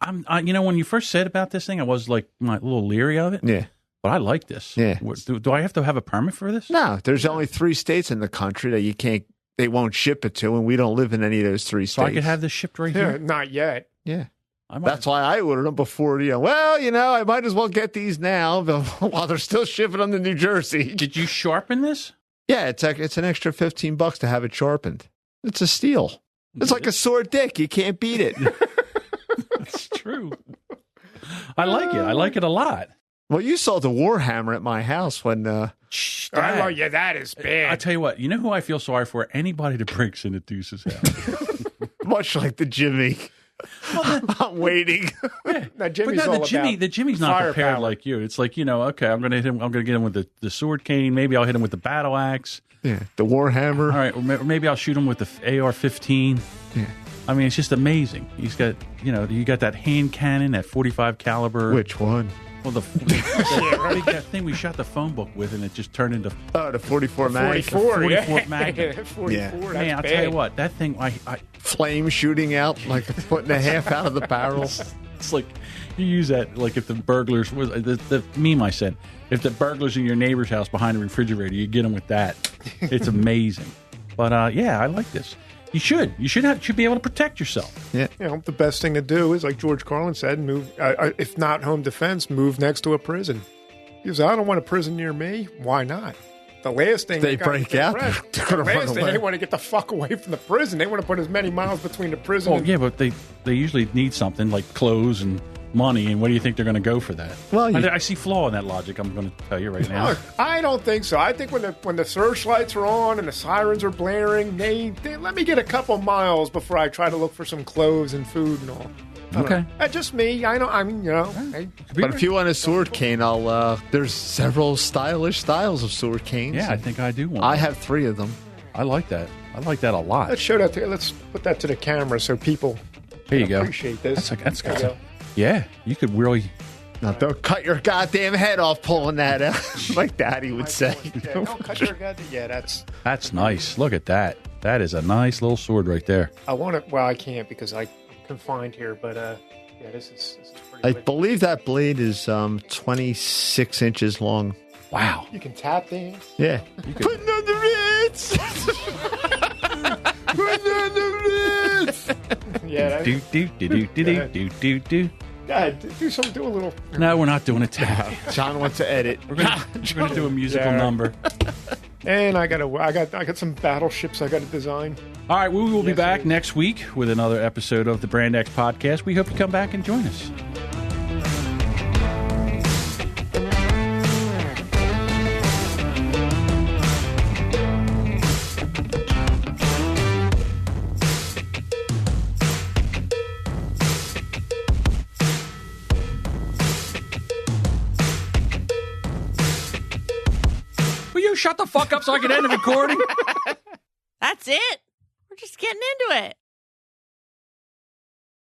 When you first said about this thing, I was like a little leery of it. Yeah. But I like this. Yeah. Do I have to have a permit for this? No, there's only 3 states in the country that they won't ship it to, and we don't live in any of those 3 states. So I could have this shipped right here? Not yet. Yeah. That's why I ordered them before, I might as well get these now while they're still shipping them to New Jersey. Did you sharpen this? Yeah, it's an extra $15 to have it sharpened. It's a steal. It's like a sore dick. You can't beat it. It's true. I like it. I like it a lot. Well, you saw the Warhammer at my house when... that is bad. I tell you what, you know who I feel sorry for? Anybody that breaks into Deuce's house. Much like the Jimmy. I'm waiting. Yeah. Now, the Jimmy's not prepared like you. It's like, okay, I'm going to hit him. I'm going to get him with the sword cane. Maybe I'll hit him with the battle axe. Yeah, the Warhammer. All right, or maybe I'll shoot him with the AR-15. Yeah. I mean, it's just amazing. He's got, you got that hand cannon at 45 caliber. Which one? Well, that thing we shot the phone book with, and it just turned into the 44 mag. 44 Magnum. 44. Yeah. Man, I'll tell you what, that thing, I flame shooting out like a foot and a half out of the barrel. It's like you use that, like if the burglars was the meme I said. If the burglars in your neighbor's house behind the refrigerator, you get them with that. It's amazing. But I like this. You should be able to protect yourself. Yeah. The best thing to do is, like George Carlin said, move. If not home defense, move next to a prison. Because I don't want a prison near me. Why not? The last thing they break out. The last thing they want to get the fuck away from the prison. They want to put as many miles between the prison. Oh yeah, but they usually need something like clothes and money, and what do you think they're going to go for that? Well, I see flaw in that logic. I'm going to tell you right now. Look, I don't think so. I think when the searchlights are on and the sirens are blaring, they let me get a couple miles before I try to look for some clothes and food and all. Okay, that's just me. But if you want a sword cane, there's several stylish styles of sword canes. Yeah, I think I do want. I have 3 of them. I like that. I like that a lot. Let's show that. Let's put that to the camera so people appreciate this. That's good. Yeah, you could really. Now, don't cut your goddamn head off pulling that out, like Daddy would say. Don't cut your goddamn. Yeah, that's nice. Look at that. That is a nice little sword right there. I want it. Well, I can't because I'm confined here. But this is pretty. I believe that blade is 26 inches long. Wow. You can tap dance. Yeah. Putting on the Ritz. Putting on the Ritz. Yeah. Do. God, do a little. No, we're not doing a tap. John wants to edit. We're gonna do a musical number. And I got some battleships I got to design. All right, we will be back next week with another episode of the Brand X Podcast. We hope you come back and join us. Shut the fuck up so I can end the recording. That's it. We're just getting into it.